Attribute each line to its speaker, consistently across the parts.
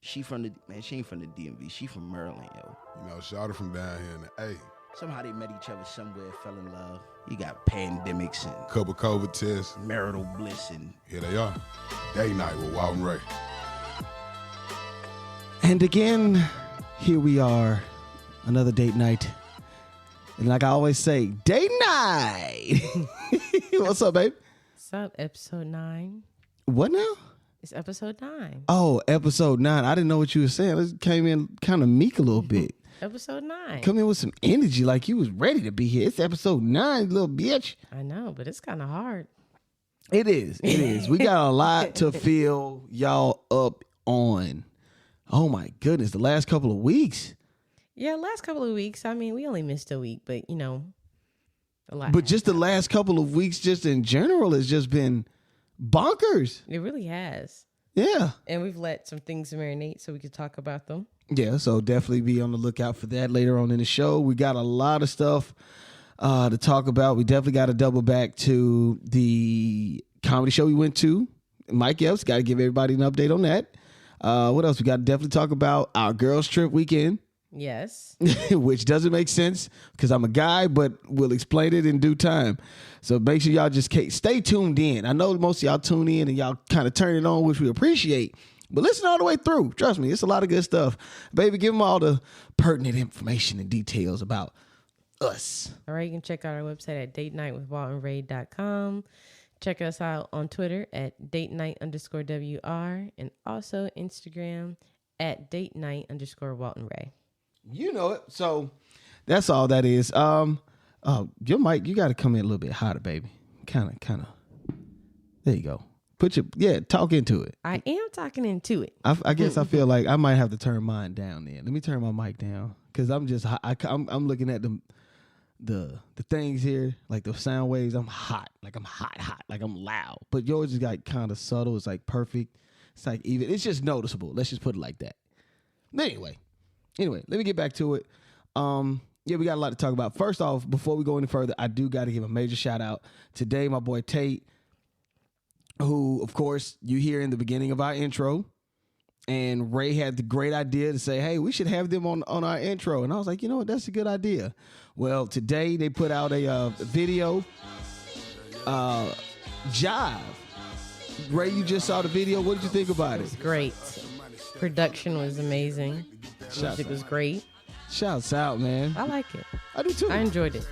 Speaker 1: She ain't from the DMV. She from Maryland, yo.
Speaker 2: You know, Shawty from down here in the A.
Speaker 1: Somehow they met each other somewhere, fell in love. You got pandemics and
Speaker 2: Couple COVID tests.
Speaker 1: marital bliss and
Speaker 2: Here they are. Date night with Walt and Rae.
Speaker 3: And again, here we are, another date night. And like I always say, date night. What's up, babe?
Speaker 4: What's up, episode 9?
Speaker 3: What now?
Speaker 4: It's episode 9.
Speaker 3: Oh, episode 9. I didn't know what you were saying. It came in kind of meek a little bit.
Speaker 4: Episode 9.
Speaker 3: Come in with some energy like you was ready to be here. It's episode 9, little bitch.
Speaker 4: I know, but it's kind of hard.
Speaker 3: It is. It is. We got a lot to fill y'all up on. Oh, my goodness. The last couple of weeks.
Speaker 4: Yeah, last couple of weeks. I mean, we only missed a week, but, you know, a lot.
Speaker 3: But just the last couple of weeks, just in general, has just been bonkers.
Speaker 4: It really has.
Speaker 3: Yeah.
Speaker 4: And we've let some things marinate so we could talk about them.
Speaker 3: Yeah, so definitely be on the lookout for that later on in the show. We got a lot of stuff to talk about. We definitely got to double back to the comedy show we went to. Mike Epps, got to give everybody an update on that. What else? We got to definitely talk about our girls' trip weekend.
Speaker 4: Yes.
Speaker 3: Which doesn't make sense because I'm a guy, but we'll explain it in due time. So make sure y'all just stay tuned in. I know most of y'all tune in and y'all kind of turn it on, which we appreciate. But listen all the way through. Trust me, it's a lot of good stuff. Baby, give them all the pertinent information and details about us.
Speaker 4: All right, you can check out our website at datenightwithwaltandray.com. Check us out on Twitter at datenight_WR and also Instagram at datenight_Walt and Rae.
Speaker 3: You know it. So that's all that is. Your mic, you got to come in a little bit hotter, baby. Kind of. There you go. Talk into it.
Speaker 4: I am talking into it.
Speaker 3: I guess I feel like I might have to turn mine down then. Let me turn my mic down because I'm just I'm looking at the things here, like the sound waves. I'm hot, like I'm loud. But yours is like kind of subtle. It's like perfect. It's like even. It's just noticeable. Let's just put it like that. But anyway, let me get back to it. Yeah, we got a lot to talk about. First off, before we go any further, I do got to give a major shout out today, my boy Tate, who, of course, you hear in the beginning of our intro. And Ray had the great idea to say, hey, we should have them on our intro. And I was like, you know what? That's a good idea. Well, today they put out a video. Jive. Ray, you just saw the video. What did you think about
Speaker 4: It
Speaker 3: it?
Speaker 4: was great. Production was amazing. Music was great.
Speaker 3: Shouts out, man.
Speaker 4: I like it.
Speaker 3: I do too.
Speaker 4: I enjoyed it.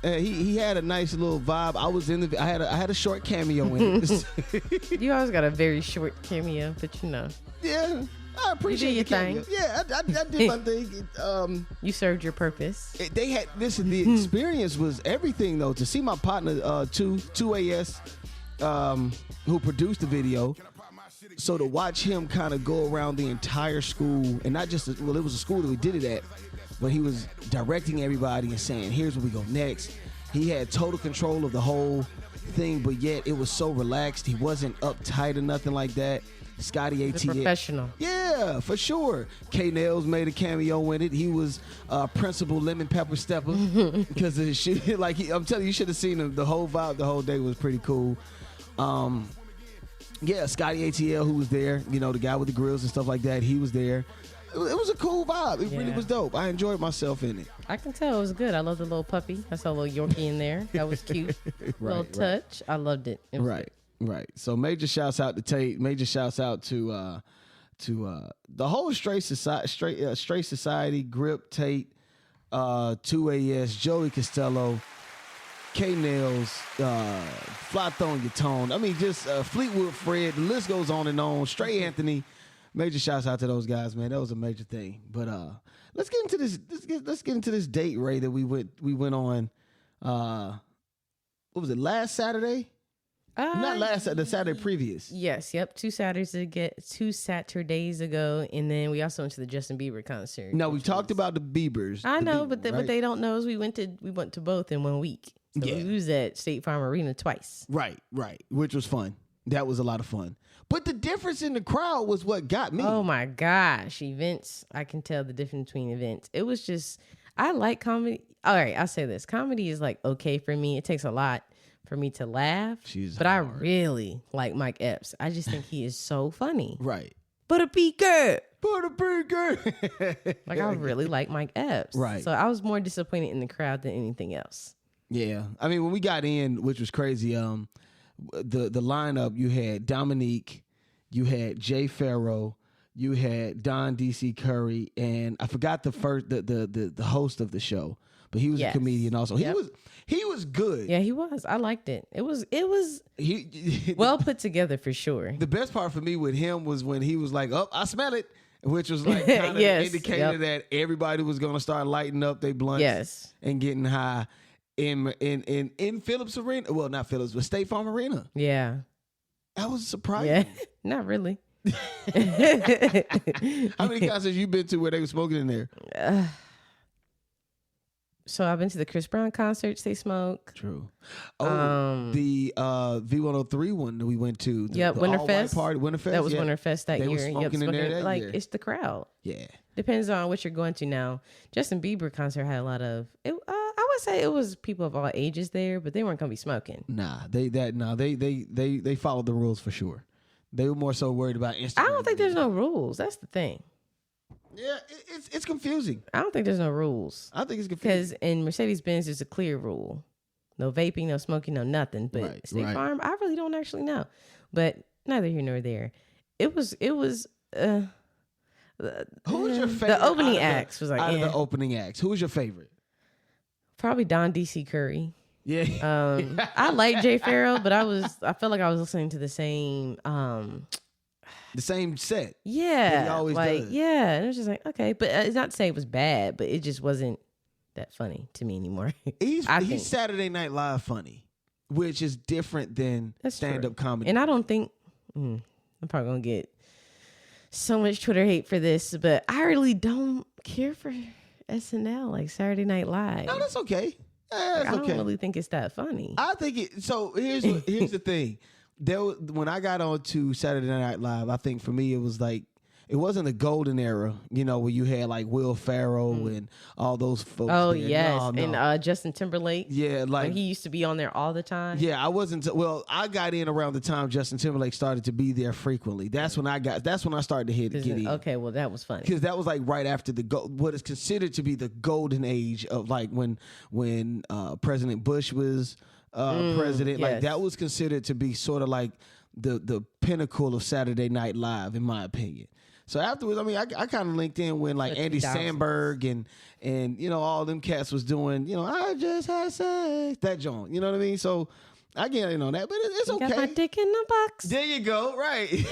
Speaker 3: He had a nice little vibe. I was in the. I had a short cameo in it.
Speaker 4: You always got a very short cameo, but you know.
Speaker 3: Yeah, I appreciate
Speaker 4: you did your
Speaker 3: cameo.
Speaker 4: thing.
Speaker 3: Yeah, I did my thing.
Speaker 4: You served your purpose.
Speaker 3: They had listen. The experience was everything though. To see my partner, 2AS, who produced the video. So to watch him kind of go around the entire school, and not just it was a school that we did it at. But he was directing everybody and saying, here's where we go next. He had total control of the whole thing, but yet it was so relaxed. He wasn't uptight or nothing like that. Scotty ATL.
Speaker 4: Professional.
Speaker 3: Yeah, for sure. K Nails made a cameo in it. He was Principal Lemon Pepper Stepper because of his shit. I'm telling you, you should have seen him. The whole vibe, the whole day was pretty cool. Yeah, Scotty ATL, who was there, you know, the guy with the grills and stuff like that, he was there. It was a cool vibe. It really was dope. I enjoyed myself in it.
Speaker 4: I can tell it was good. I love the little puppy. I saw a little Yorkie in there. That was cute. Little touch. I loved it. It was good.
Speaker 3: Right. So major shouts out to Tate. Major shouts out to the whole Straight Society, Grip, Tate, 2AS, Joey Costello, K Nails, Fly Throwing Your Tone. I mean, just Fleetwood Fred. The list goes on and on. Stray Anthony. Major shouts out to those guys, man. That was a major thing. But let's get into this. Let's get into this date, Ray, that we went on. What was it? Last Saturday? Not last Saturday. The Saturday previous.
Speaker 4: Yes. Yep. 2 Saturdays ago, and then we also went to the Justin Bieber concert.
Speaker 3: No, we talked about the Biebers.
Speaker 4: I know,
Speaker 3: Bieber,
Speaker 4: but what they don't know is we went to both in 1 week. So we was at State Farm Arena twice.
Speaker 3: Right. Which was fun. That was a lot of fun. But the difference in the crowd was what got me.
Speaker 4: Oh my gosh. Events. I can tell the difference between events. It was just, I like comedy. All right, I'll say this. Comedy is like okay for me. It takes a lot for me to laugh. But I really like Mike Epps. I just think he is so funny.
Speaker 3: Right.
Speaker 4: But a peaker.
Speaker 3: Like
Speaker 4: I really like Mike Epps.
Speaker 3: Right.
Speaker 4: So I was more disappointed in the crowd than anything else.
Speaker 3: Yeah, I mean, when we got in, which was crazy, the lineup, you had Dominique, you had Jay Farrow, you had Don DC Curry, and I forgot the host of the show, but he was a comedian also.
Speaker 4: Yep.
Speaker 3: He was good.
Speaker 4: Yeah, he was. I liked it. It was
Speaker 3: He
Speaker 4: well put together for sure.
Speaker 3: The best part for me with him was when he was like, "Oh, I smell it," which was like kind of indicated that everybody was going to start lighting up their blunts and getting high in Phillips Arena. Well, not Phillips, but State Farm Arena.
Speaker 4: Yeah,
Speaker 3: that was surprising.
Speaker 4: Yeah, not really.
Speaker 3: How many concerts you been to where they were smoking in there?
Speaker 4: So I've been to the Chris Brown concerts. They smoke.
Speaker 3: True. Oh, the V103 one that we went to. The
Speaker 4: Winterfest
Speaker 3: party. Winterfest.
Speaker 4: That was Winterfest that
Speaker 3: they
Speaker 4: year.
Speaker 3: Was smoking in there that year.
Speaker 4: It's the crowd.
Speaker 3: Yeah.
Speaker 4: Depends on what you're going to now. Justin Bieber concert had a lot of. I would say it was people of all ages there, but they weren't gonna be smoking.
Speaker 3: Nah, they followed the rules for sure. They were more so worried about Instagram.
Speaker 4: I don't think there's no rules. That's the thing.
Speaker 3: Yeah, it's confusing.
Speaker 4: I don't think there's no rules.
Speaker 3: I think it's confusing.
Speaker 4: Because in Mercedes-Benz, there's a clear rule. No vaping, no smoking, no nothing. But State Farm, I really don't actually know. But neither here nor there. It was
Speaker 3: who was your favorite?
Speaker 4: The opening acts was like,
Speaker 3: out of the opening acts, who was your favorite?
Speaker 4: Probably Don DC Curry.
Speaker 3: Yeah.
Speaker 4: I like Jay Farrell, but I felt like I was listening to the same
Speaker 3: set.
Speaker 4: Yeah.
Speaker 3: He always does.
Speaker 4: Yeah. And it was just like, okay. But it's not to say it was bad, but it just wasn't that funny to me anymore.
Speaker 3: He's Saturday Night Live funny, which is different than stand-up comedy.
Speaker 4: And I don't think, I'm probably going to get so much Twitter hate for this, but I really don't care for SNL, like Saturday Night Live.
Speaker 3: No, that's okay.
Speaker 4: I don't really think it's that funny.
Speaker 3: I think it. So here's the thing. When I got on to Saturday Night Live, I think for me it was like it wasn't a golden era, where you had like Will Ferrell and all those folks.
Speaker 4: Oh,
Speaker 3: there.
Speaker 4: yes.
Speaker 3: No.
Speaker 4: And Justin Timberlake.
Speaker 3: Yeah, like
Speaker 4: when he used to be on there all the time.
Speaker 3: Yeah, I wasn't. I got in around the time Justin Timberlake started to be there frequently. That's when I started to get in.
Speaker 4: Okay, well that was funny
Speaker 3: because that was like right after what is considered to be the golden age of like when President Bush was president.
Speaker 4: Yes.
Speaker 3: Like that was considered to be sort of like the pinnacle of Saturday Night Live, in my opinion. So afterwards, I mean, I kind of linked in when like Andy Samberg and all them cats was doing, I just had sex, that joint, you know what I mean? So I get in on that, but it's okay.
Speaker 4: Got my dick in the box.
Speaker 3: There you go, right?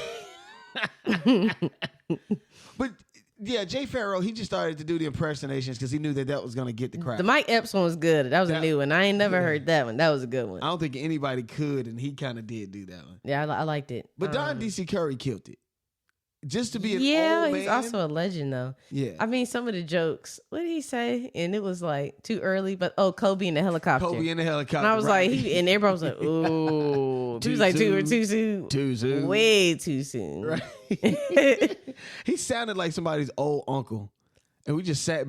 Speaker 3: But yeah, Jay Farrell, he just started to do the impersonations because he knew that was going to get the crowd.
Speaker 4: The Mike Epps one was good. That was a new one. I ain't never heard that one. That was a good one.
Speaker 3: I don't think anybody could, and he kind of did do that one.
Speaker 4: Yeah, I liked it.
Speaker 3: But Don DC Curry killed it. Just to be an old man.
Speaker 4: He's also a legend, though.
Speaker 3: Yeah.
Speaker 4: I mean, some of the jokes, what did he say? And it was like too early, but Kobe in the helicopter.
Speaker 3: Kobe in the helicopter.
Speaker 4: And I was like, and everybody was like, ooh. He was like, too soon.
Speaker 3: Too soon.
Speaker 4: Way too soon.
Speaker 3: Right. He sounded like somebody's old uncle. And we just sat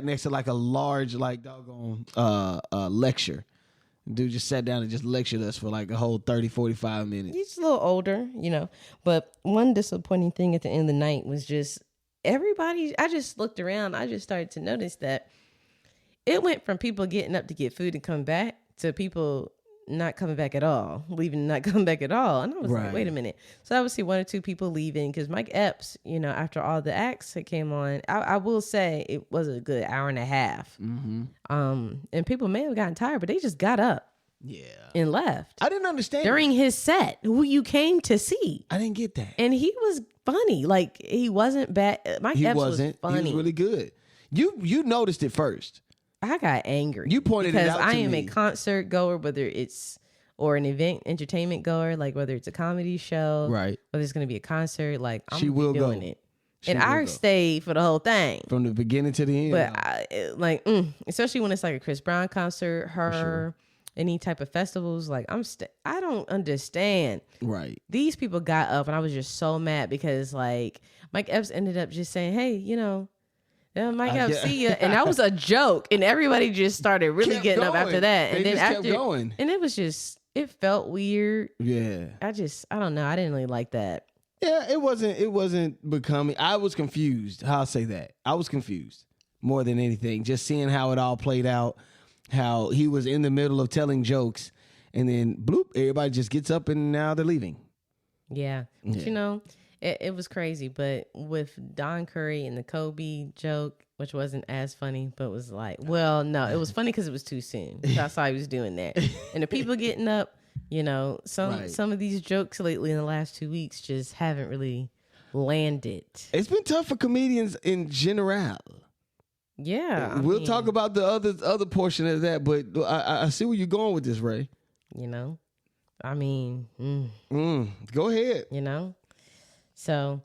Speaker 3: next to like a large, like doggone lecture. Dude just sat down and just lectured us for like a whole 30, 45 minutes.
Speaker 4: He's a little older, But one disappointing thing at the end of the night was just everybody. I just looked around. I just started to notice that it went from people getting up to get food and come back to people not coming back at all, leaving and not coming back at all. And I was like, wait a minute. So I would see one or two people leaving because Mike Epps, after all the acts that came on, I will say it was a good hour and a half.
Speaker 3: Mm-hmm.
Speaker 4: And people may have gotten tired, but they just got up.
Speaker 3: Yeah.
Speaker 4: And left.
Speaker 3: I didn't understand.
Speaker 4: During his set, who you came to see.
Speaker 3: I didn't get that.
Speaker 4: And he was funny. Like, he wasn't bad. Mike Epps was funny.
Speaker 3: He was really good. You noticed it first.
Speaker 4: I got angry.
Speaker 3: You pointed it out to me.
Speaker 4: Because I am a concert goer, or an event entertainment goer, like whether it's a comedy show,
Speaker 3: right?
Speaker 4: Whether it's going to be a concert, like I'm doing it.
Speaker 3: And
Speaker 4: I stayed for the whole thing.
Speaker 3: From the beginning to the end.
Speaker 4: But especially when it's like a Chris Brown concert, any type of festivals, like I don't understand.
Speaker 3: Right.
Speaker 4: These people got up and I was just so mad because like Mike Epps ended up just saying, hey, Mike Epps, see ya. And that was a joke. And everybody just started really getting up after that. And then after
Speaker 3: kept going.
Speaker 4: And it was just, it felt weird.
Speaker 3: Yeah.
Speaker 4: I don't know. I didn't really like that.
Speaker 3: Yeah, it wasn't becoming. I was confused. I'll say that. I was confused more than anything. Just seeing how it all played out, how he was in the middle of telling jokes, and then bloop, everybody just gets up and now they're leaving.
Speaker 4: Yeah. But, you know, it was crazy. But with Don Curry and the Kobe joke, which wasn't as funny, but was like, well, no, it was funny because it was too soon. That's why he was doing that. And the people getting up, you know, some of these jokes lately in the last 2 weeks just haven't really landed.
Speaker 3: It's been tough for comedians in general.
Speaker 4: Yeah.
Speaker 3: We'll talk about the other portion of that, but I see where you're going with this, Ray.
Speaker 4: You know, I mean,
Speaker 3: go ahead.
Speaker 4: You know, so,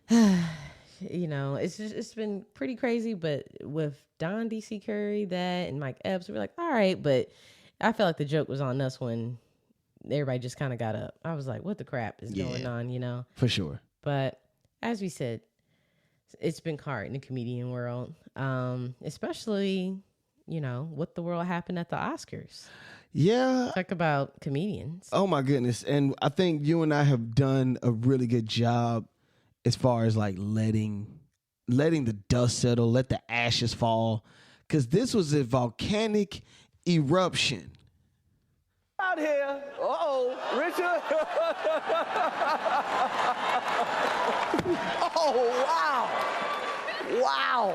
Speaker 4: you know, it's been pretty crazy, but with Don DC Curry, that, and Mike Epps, we're like, all right, but I felt like the joke was on us when everybody just kind of got up. I was like, what the crap is going on, you know?
Speaker 3: For sure.
Speaker 4: But as we said, it's been hard in the comedian world, especially, you know, what the world happened at the Oscars.
Speaker 3: Yeah.
Speaker 4: Talk about comedians.
Speaker 3: Oh, my goodness. And I think you and I have done a really good job as far as like letting the dust settle, let the ashes fall, because this was a volcanic eruption.
Speaker 5: Out here. Richard. Oh, wow.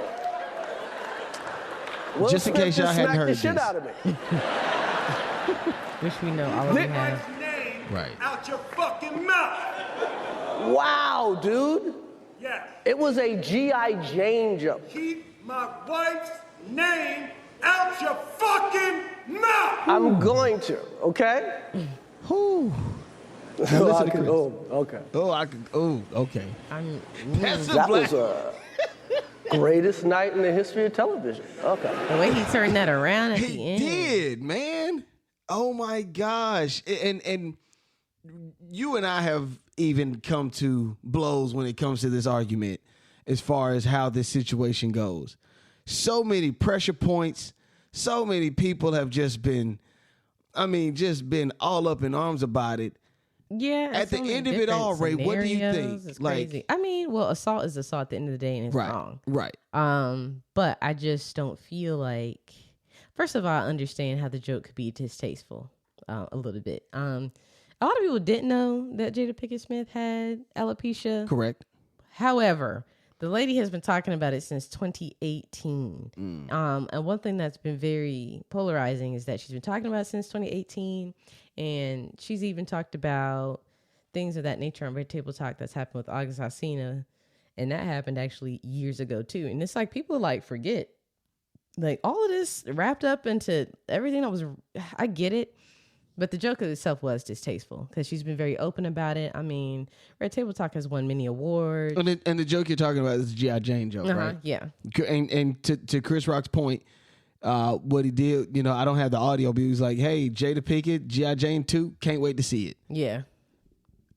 Speaker 5: Will
Speaker 3: Just in
Speaker 5: Smith
Speaker 3: case y'all
Speaker 5: just
Speaker 3: hadn't
Speaker 5: smacked
Speaker 3: heard
Speaker 5: the
Speaker 3: this.
Speaker 5: shit out of me.
Speaker 4: Which we know all of you have.
Speaker 3: Right.
Speaker 6: Out your fucking mouth.
Speaker 5: Wow, dude.
Speaker 6: Yes.
Speaker 5: It was a G.I. Jane joke.
Speaker 6: Keep my wife's name out your fucking mouth.
Speaker 5: I'm going to, okay?
Speaker 3: Whew.
Speaker 5: Oh,
Speaker 3: listen to Chris.
Speaker 5: okay.
Speaker 3: Okay. That's
Speaker 5: That was a greatest night in the history of television. Okay.
Speaker 4: The way he turned that around at the
Speaker 3: He
Speaker 4: end.
Speaker 3: did, man. Oh my gosh. And you and I have even come to blows when it comes to this argument as far as how this situation goes. So many pressure points. So many people have just been all up in arms about it.
Speaker 4: Yeah.
Speaker 3: At the
Speaker 4: so many
Speaker 3: end of it all, Ray,
Speaker 4: different
Speaker 3: what do you
Speaker 4: scenarios.
Speaker 3: think?
Speaker 4: It's
Speaker 3: Like-
Speaker 4: crazy. I mean, well, assault is assault at the end of the day, and it's wrong.
Speaker 3: Right.
Speaker 4: But I just don't feel like. First of all, I understand how the joke could be distasteful, a little bit. A lot of people didn't know that Jada Pinkett Smith had alopecia.
Speaker 3: Correct.
Speaker 4: However, the lady has been talking about it since 2018. And one thing that's been very polarizing is that she's been talking about it since 2018. And she's even talked about things of that nature on Red Table Talk that's happened with August Alsina. And that happened actually years ago too. And it's like people like forget. Like all of this wrapped up into everything that was, I get it. But the joke itself was distasteful because she's been very open about it. I mean, Red Table Talk has won many awards.
Speaker 3: And the joke you're talking about is the G.I. Jane joke, right?
Speaker 4: Yeah.
Speaker 3: And to Chris Rock's point, what he did, you know, I don't have the audio, but he was like, hey, Jada Pinkett, G.I. Jane 2, can't wait to see it.
Speaker 4: Yeah.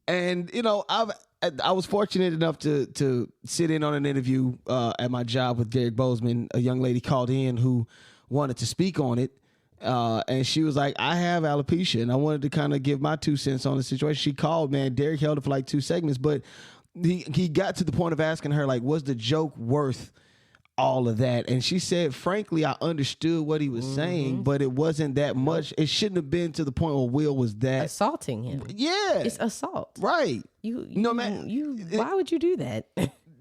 Speaker 3: And, you know, I was fortunate enough to sit in on an interview at my job with Derek Bozeman. A young lady called in who wanted to speak on it. And she was like, I have alopecia, and I wanted to kind of give my 2 cents on the situation. She called, man. Derek held it for like 2 segments, but he got to the point of asking her, like, was the joke worth all of that? And she said, frankly, I understood what he was saying, but it wasn't that much. It shouldn't have been to the point where Will was that.
Speaker 4: Assaulting him.
Speaker 3: Yeah.
Speaker 4: It's assault.
Speaker 3: Right.
Speaker 4: Why would you do that?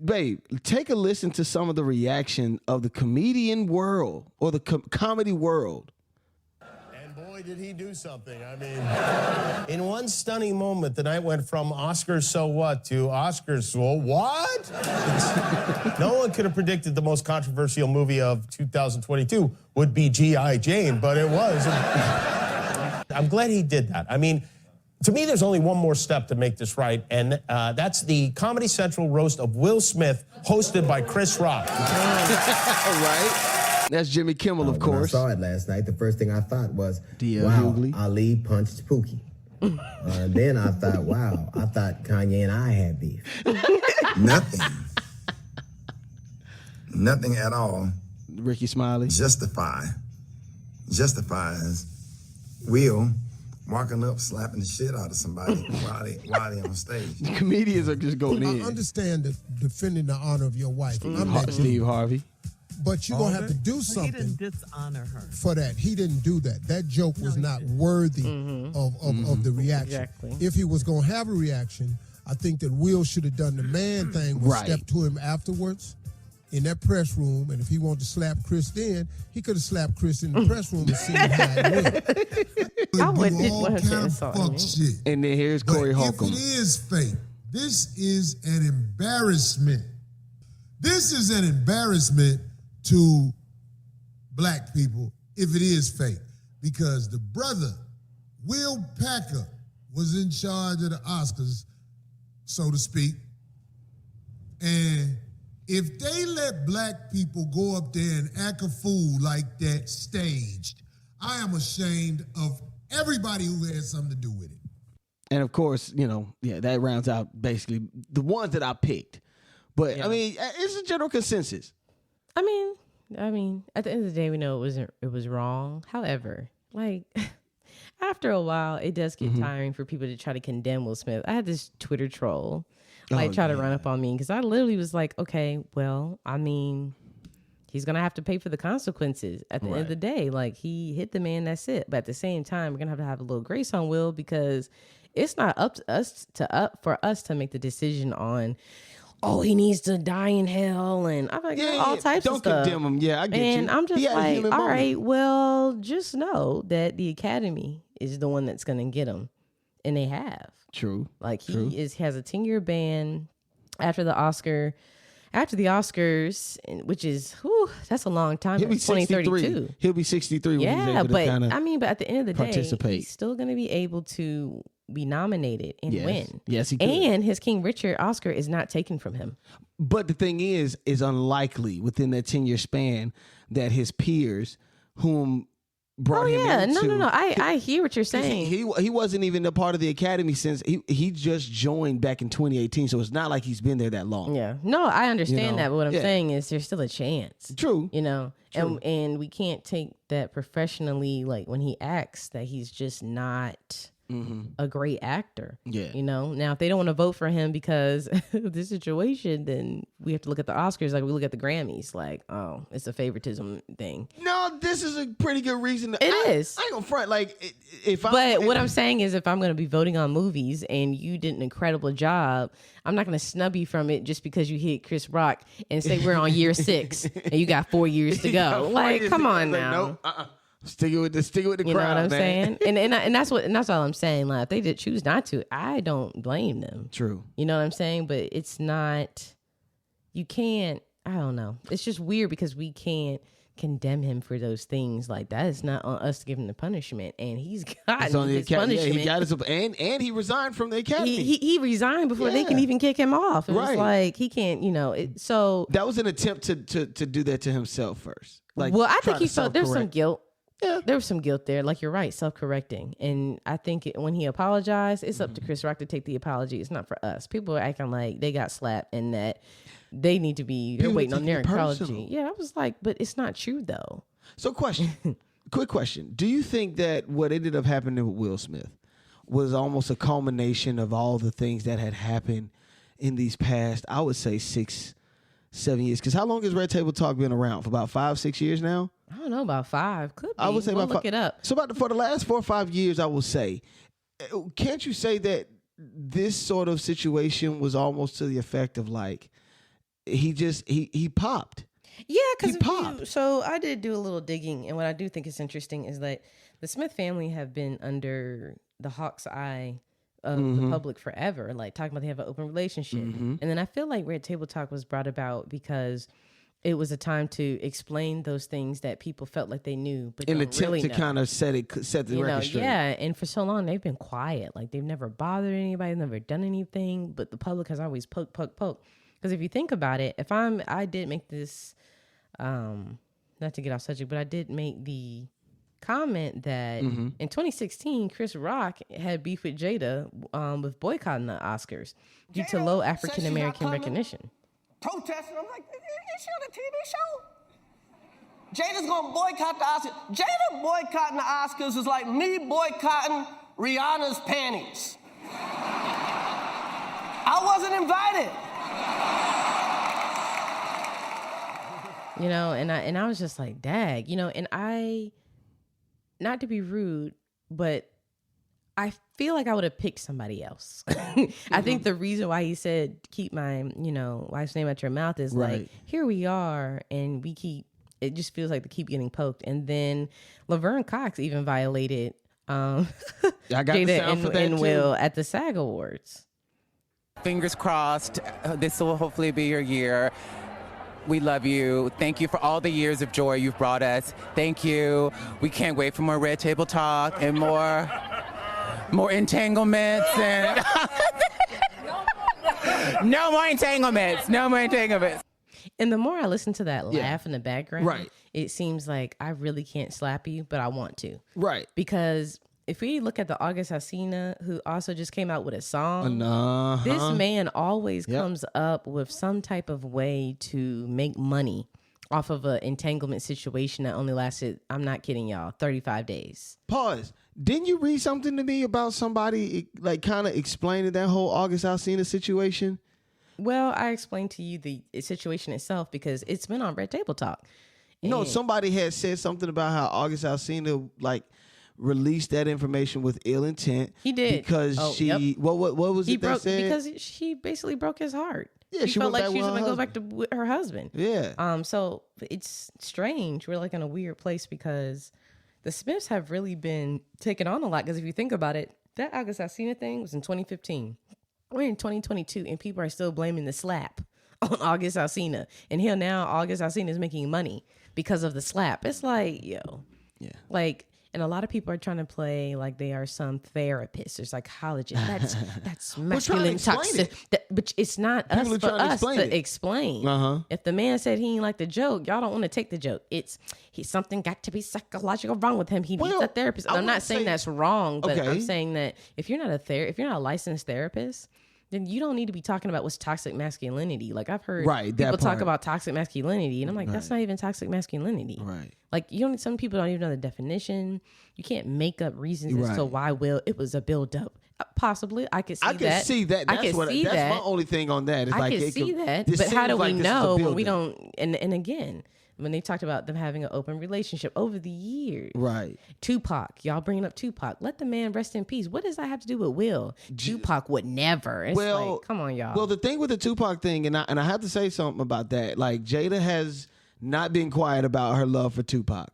Speaker 3: Babe, take a listen to some of the reaction of the comedian world or the comedy world.
Speaker 7: Boy, did he do something. I mean, in one stunning moment, the night went from Oscars so what to Oscars so what? No one could have predicted the most controversial movie of 2022 would be G.I. Jane, but it was. I'm glad he did that. I mean, to me, there's only one more step to make this right, and that's the Comedy Central roast of Will Smith, hosted by Chris Rock.
Speaker 3: Right? That's Jimmy Kimmel, of course.
Speaker 8: When I saw it last night, the first thing I thought was,
Speaker 3: D.L.
Speaker 8: wow,
Speaker 3: Hughley.
Speaker 8: Ali punched Pookie. Then I thought, wow, I thought Kanye and I had beef.
Speaker 9: Nothing. Nothing at all
Speaker 3: Ricky Smiley.
Speaker 9: justifies Will walking up, slapping the shit out of somebody while they on stage.
Speaker 3: The comedians are just going in.
Speaker 10: I understand defending the honor of your wife. I'm that
Speaker 3: Steve
Speaker 10: dude.
Speaker 3: Harvey.
Speaker 10: But you're going to have to do
Speaker 11: So he
Speaker 10: something
Speaker 11: didn't dishonor her.
Speaker 10: for that. He didn't do that. That joke was not worthy of the reaction.
Speaker 4: Exactly.
Speaker 10: If he was going to have a reaction, I think that Will should have done the man thing, was step to him afterwards in that press room, and if he wanted to slap Chris then, he could have slapped Chris in the press room and seen how it went.
Speaker 4: I wouldn't
Speaker 2: all
Speaker 4: want him to
Speaker 2: kind of
Speaker 4: insult
Speaker 2: fuck
Speaker 4: me.
Speaker 2: shit.
Speaker 3: And then here's Corey
Speaker 2: But
Speaker 3: Holcomb.
Speaker 2: if it is fake, this is an embarrassment. This is an embarrassment to black people if it is fake, because the brother, Will Packer, was in charge of the Oscars, so to speak. And if they let black people go up there and act a fool like that staged, I am ashamed of everybody who had something to do with it.
Speaker 3: And of course, that rounds out basically the ones that I picked. But I mean, it's a general consensus.
Speaker 4: I mean, at the end of the day, we know it was wrong. However, like after a while, it does get tiring for people to try to condemn Will Smith. I had this Twitter troll try to run up on me because I literally was like, okay, well, I mean, he's gonna have to pay for the consequences at the end of the day. Like, he hit the man, that's it. But at the same time, we're gonna have a little grace on Will, because it's not up to us for us to make the decision on, oh, he needs to die in hell, and I'm like, all types of stuff.
Speaker 3: Don't condemn him. Yeah, I get you.
Speaker 4: And I'm just
Speaker 3: He had a
Speaker 4: like,
Speaker 3: human
Speaker 4: all
Speaker 3: moment.
Speaker 4: right, well, just know that the Academy is the one that's gonna get him, and they have.
Speaker 3: True.
Speaker 4: Like, he has a 10-year ban after the Oscars, which is, that's a long time.
Speaker 3: He'll be
Speaker 4: 2032.
Speaker 3: 63. He'll be 63 when he's
Speaker 4: Yeah,
Speaker 3: able to kind of
Speaker 4: but at the end of the day,
Speaker 3: participate.
Speaker 4: he's still going to be able to be nominated and win.
Speaker 3: Yes, he could.
Speaker 4: And his King Richard Oscar is not taken from him.
Speaker 3: But the thing is unlikely within that 10-year span that his peers, whom brought him into...
Speaker 4: No. I hear what you're saying.
Speaker 3: He wasn't even a part of the Academy since he just joined back in 2018, so it's not like he's been there that long.
Speaker 4: Yeah. No, I understand that, but what I'm saying is there's still a chance.
Speaker 3: True.
Speaker 4: True. And we can't take that professionally, like when he acts, that he's just not a great actor.
Speaker 3: Yeah.
Speaker 4: Now if they don't want to vote for him because of the situation, then we have to look at the Oscars like we look at the Grammys, like, oh, it's a favoritism thing.
Speaker 3: No, this is a pretty good reason.
Speaker 4: It is.
Speaker 3: I ain't gonna front, like,
Speaker 4: what I'm saying is, if I'm going to be voting on movies and you did an incredible job, I'm not going to snub you from it just because you hit Chris Rock and say we're on year 6 and you got 4 years to go. Like, come on now.
Speaker 3: Nope. Stick it with the crowd.
Speaker 4: You know what I'm
Speaker 3: man.
Speaker 4: saying? And that's all I'm saying. Like, if they did choose not to, I don't blame them.
Speaker 3: True.
Speaker 4: You know what I'm saying? But it's not. You can't. I don't know. It's just weird because we can't condemn him for those things. Like, that is not on us to give him the punishment, and he's gotten his punishment.
Speaker 3: Yeah, he got his, and he resigned from the Academy.
Speaker 4: He resigned before they can even kick him off. It was like, he can't. So
Speaker 3: that was an attempt to do that to himself first. Like,
Speaker 4: well, I think he felt there's some
Speaker 3: self-correct.
Speaker 4: guilt. Yeah, there was some guilt there. Like, you're right, self-correcting. And I think when he apologized, it's up to Chris Rock to take the apology. It's not for us. People are acting like they got slapped and that they need to be, they're waiting on their apology. Yeah, I was like, but it's not true though.
Speaker 3: So quick question. Do you think that what ended up happening with Will Smith was almost a culmination of all the things that had happened in these past, I would say 6-7 years? Because how long has Red Table Talk been around? For about 5-6 years now?
Speaker 4: I don't know, about 5. Could be.
Speaker 3: I would say
Speaker 4: we'll
Speaker 3: about
Speaker 4: look it up.
Speaker 3: So for the last 4 or 5 years, I will say, can't you say that this sort of situation was almost to the effect of like, he popped.
Speaker 4: Yeah, because so I did do a little digging, and what I do think is interesting is that the Smith family have been under the hawk's eye of the public forever, like talking about they have an open relationship. And then I feel like Red Table Talk was brought about because it was a time to explain those things that people felt like they knew, but
Speaker 3: In an
Speaker 4: don't
Speaker 3: attempt
Speaker 4: really
Speaker 3: to
Speaker 4: know.
Speaker 3: kind of set the record straight.
Speaker 4: Yeah, and for so long they've been quiet. Like, they've never bothered anybody, never done anything, but the public has always poke. Because if you think about it, I did make this, not to get off subject, but I did make the comment that in 2016, Chris Rock had beef with Jada with boycotting the Oscars due to low African American recognition.
Speaker 5: Protesting. I'm like, is she on a TV show? Jada's gonna boycott the Oscars. Jada boycotting the Oscars is like me boycotting Rihanna's panties. I wasn't invited.
Speaker 4: You know, and I was just like, dag, you know, and I, not to be rude, but I feel like I would have picked somebody else. I think the reason why he said keep my, you know, wife's name out your mouth is like, here we are, and we keep, it just feels like they keep getting poked. And then Laverne Cox even violated
Speaker 3: I got the
Speaker 4: Jada
Speaker 3: sound for that
Speaker 4: and
Speaker 3: too.
Speaker 4: Will at the SAG Awards.
Speaker 11: Fingers crossed. This will hopefully be your year. We love you. Thank you for all the years of joy you've brought us. Thank you. We can't wait for more Red Table Talk and more entanglements and no more entanglements. No more entanglements.
Speaker 4: And the more I listen to that laugh in the background,
Speaker 3: Right.
Speaker 4: it seems like I really can't slap you, but I want to.
Speaker 3: Right.
Speaker 4: Because if we look at the August Alsina, who also just came out with a song,
Speaker 3: Uh-huh.
Speaker 4: this man always comes up with some type of way to make money off of an entanglement situation that only lasted, I'm not kidding y'all, 35 days.
Speaker 3: Pause. Didn't you read something to me about somebody like kind of explaining that whole August Alsina situation?
Speaker 4: Well, I explained to you the situation itself because it's been on Red Table Talk.
Speaker 3: No,
Speaker 4: And
Speaker 3: somebody had said something about how August Alsina like released that information with ill intent.
Speaker 4: He did.
Speaker 3: Because what was
Speaker 4: he
Speaker 3: it
Speaker 4: broke
Speaker 3: that said?
Speaker 4: because she basically broke his heart.
Speaker 3: Yeah, she
Speaker 4: felt
Speaker 3: went
Speaker 4: like
Speaker 3: back
Speaker 4: she was
Speaker 3: with her
Speaker 4: gonna go back to with her husband.
Speaker 3: Yeah.
Speaker 4: So it's strange. We're like in a weird place because the Smiths have really been taking on a lot. Because if you think about it, that August Alsina thing was in 2015. We're in 2022, and people are still blaming the slap on August Alsina. And here now, August Alsina is making money because of the slap. It's like, yo, like. And a lot of people are trying to play like they are some therapist or psychologist. That's masculine toxic. But it's not
Speaker 3: People are
Speaker 4: for
Speaker 3: trying to
Speaker 4: us
Speaker 3: explain
Speaker 4: to
Speaker 3: it.
Speaker 4: explain.
Speaker 3: Uh-huh.
Speaker 4: If the man said he ain't like the joke, y'all don't want to take the joke. It's something got to be psychological wrong with him. He's a therapist. And I'm not saying that's wrong, but I'm saying that if you're not if you're not a licensed therapist, then you don't need to be talking about what's toxic masculinity. Like I've heard people talk about toxic masculinity, and I'm like, that's not even toxic masculinity.
Speaker 3: Right.
Speaker 4: Like some people don't even know the definition. You can't make up reasons as to why it was a build-up. Possibly, I could see that.
Speaker 3: I can see that. That's my only thing on that. It's
Speaker 4: I can see that. But how do we know when we don't? And again, when they talked about them having an open relationship over the years.
Speaker 3: Right.
Speaker 4: Tupac, y'all bringing up Tupac. Let the man rest in peace. What does that have to do with Will? Tupac would never. It's like, come on, y'all.
Speaker 3: Well, the thing with the Tupac thing, and I have to say something about that. Like Jada has not been quiet about her love for Tupac.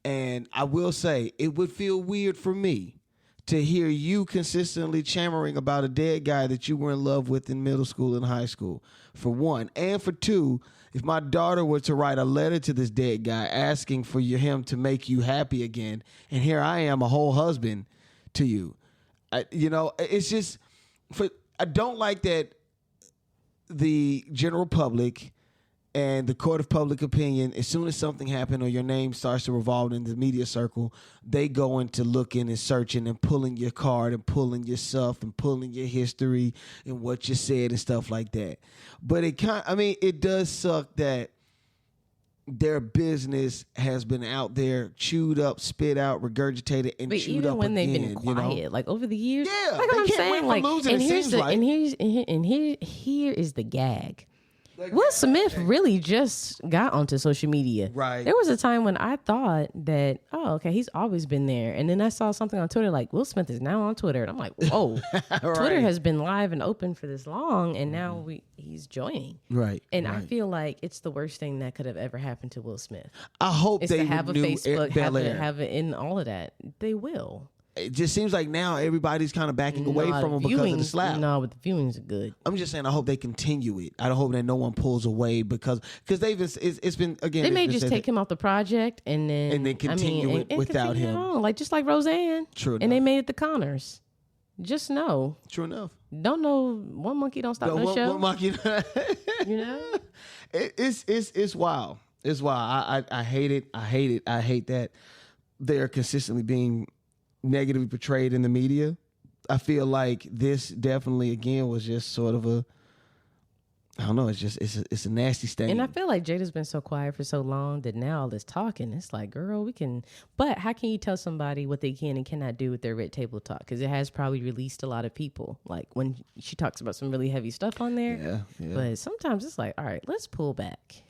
Speaker 3: And I will say, it would feel weird for me to hear you consistently chammering about a dead guy that you were in love with in middle school and high school, for one. And for two, if my daughter were to write a letter to this dead guy asking for him to make you happy again, and here I am, a whole husband to you. It's just, I don't like that the general public and the court of public opinion, as soon as something happened or your name starts to revolve in the media circle, they go into looking and searching and pulling your card and pulling your stuff and pulling your history and what you said and stuff like that. But it does suck that their business has been out there, chewed up, spit out, regurgitated, and chewed up
Speaker 4: when
Speaker 3: again.
Speaker 4: they've been quiet, like over the years.
Speaker 3: Yeah,
Speaker 4: like
Speaker 3: they
Speaker 4: I'm
Speaker 3: can't
Speaker 4: saying,
Speaker 3: win
Speaker 4: like,
Speaker 3: from losing.
Speaker 4: and
Speaker 3: It
Speaker 4: here's
Speaker 3: seems
Speaker 4: the,
Speaker 3: like.
Speaker 4: and here is the gag. Will Smith really just got onto social media.
Speaker 3: Right.
Speaker 4: There was a time when I thought that, he's always been there. And then I saw something on Twitter like, Will Smith is now on Twitter. And I'm like, whoa, Twitter has been live and open for this long. And now he's joining.
Speaker 3: Right.
Speaker 4: And I feel like it's the worst thing that could have ever happened to Will Smith.
Speaker 3: I hope
Speaker 4: It's
Speaker 3: they
Speaker 4: to have a
Speaker 3: renew
Speaker 4: Facebook,
Speaker 3: Bel-Air.
Speaker 4: have it in all of that. They will.
Speaker 3: It just seems like now everybody's kind of backing away from him because of the slap.
Speaker 4: No, but the viewings are good.
Speaker 3: I'm just saying, I hope they continue it. I hope that no one pulls away because they've been. It's been again.
Speaker 4: They may
Speaker 3: it's been
Speaker 4: just
Speaker 3: said
Speaker 4: take
Speaker 3: that-
Speaker 4: him off the project and then
Speaker 3: continue it without
Speaker 4: continue
Speaker 3: him.
Speaker 4: on, like just like Roseanne.
Speaker 3: True
Speaker 4: And they
Speaker 3: enough.
Speaker 4: made it the Connors. Just know.
Speaker 3: True enough.
Speaker 4: Don't know one monkey don't stop no show.
Speaker 3: One monkey.
Speaker 4: You know.
Speaker 3: It's wild. It's wild. I hate it. I hate it. I hate that they're consistently being negatively portrayed in the media. I feel like this definitely again was just sort of I don't know. It's just it's a nasty stain.
Speaker 4: And I feel like Jada's been so quiet for so long that now all this talking, it's like, girl, we can. But how can you tell somebody what they can and cannot do with their red table talk? Because it has probably released a lot of people. Like when she talks about some really heavy stuff on there.
Speaker 3: Yeah.
Speaker 4: But sometimes it's like, all right, let's pull back.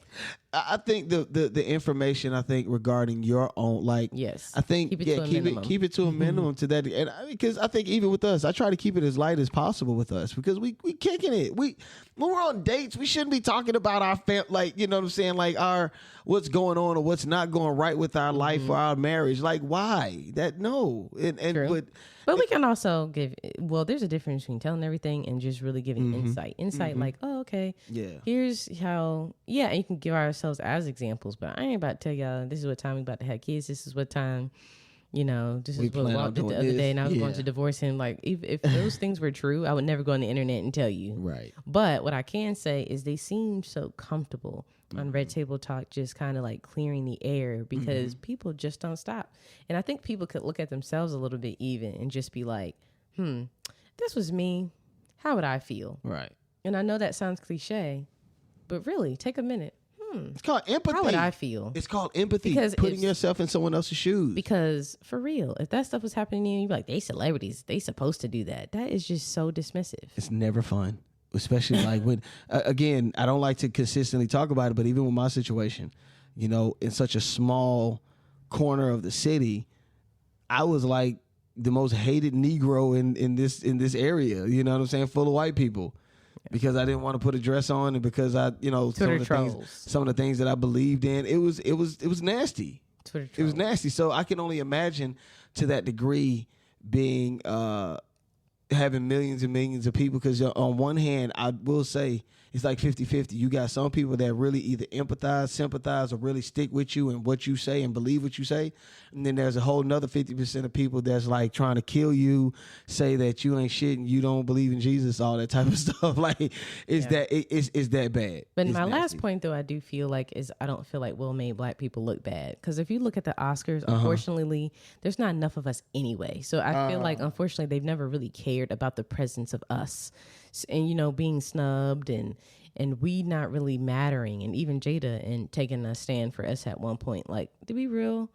Speaker 3: I think the information regarding your own, like,
Speaker 4: yes,
Speaker 3: I think keep it to a minimum to that, and because I think even with us, I try to keep it as light as possible with us because we kicking it. When we're on dates, we shouldn't be talking about our like, you know what I'm saying, like our what's going on or what's not going right with our life or our marriage. Like, why that? No, but
Speaker 4: we can also give. Well, there's a difference between telling everything and just really giving insight. Like, oh, okay, here's how. Yeah, and you can give ourselves as examples, but I ain't about to tell y'all this is what time we about to have kids. This is what time, this is what Walt did the other day, and I was going to divorce him. Like, if those things were true, I would never go on the internet and tell you.
Speaker 3: Right.
Speaker 4: But what I can say is they seem so comfortable on Red Table Talk, just kind of like clearing the air because people just don't stop. And I think people could look at themselves a little bit even and just be like, this was me. How would I feel?
Speaker 3: Right.
Speaker 4: And I know that sounds cliche, but really, take a minute.
Speaker 3: It's called empathy.
Speaker 4: How would I feel?
Speaker 3: It's called empathy.
Speaker 4: Because
Speaker 3: putting yourself in someone else's shoes.
Speaker 4: Because for real, if that stuff was happening to you, you'd be like, they celebrities. They supposed to do that. That is just so dismissive.
Speaker 3: It's never fun. Especially like when, again, I don't like to consistently talk about it, but even with my situation, in such a small corner of the city, I was like the most hated Negro in this area, you know what I'm saying, full of white people. Because I didn't want to put a dress on, and because I, some of the things that I believed in, it was nasty.
Speaker 4: Twitter trolls.
Speaker 3: It was nasty. So I can only imagine to that degree being having millions and millions of people. Because on one hand, I will say it's like 50-50. You got some people that really either empathize, sympathize, or really stick with you and what you say and believe what you say. And then there's a whole nother 50% of people that's like trying to kill you, say that you ain't shit and you don't believe in Jesus, all that type of stuff. Like it's that bad.
Speaker 4: But
Speaker 3: it's
Speaker 4: my
Speaker 3: nasty.
Speaker 4: last point, though, I do feel like is I don't feel like Will made black people look bad. Because if you look at the Oscars, unfortunately, there's not enough of us anyway. So I feel like, unfortunately, they've never really cared about the presence of us and, being snubbed and we not really mattering. And even Jada and taking a stand for us at one point. Like, to be real,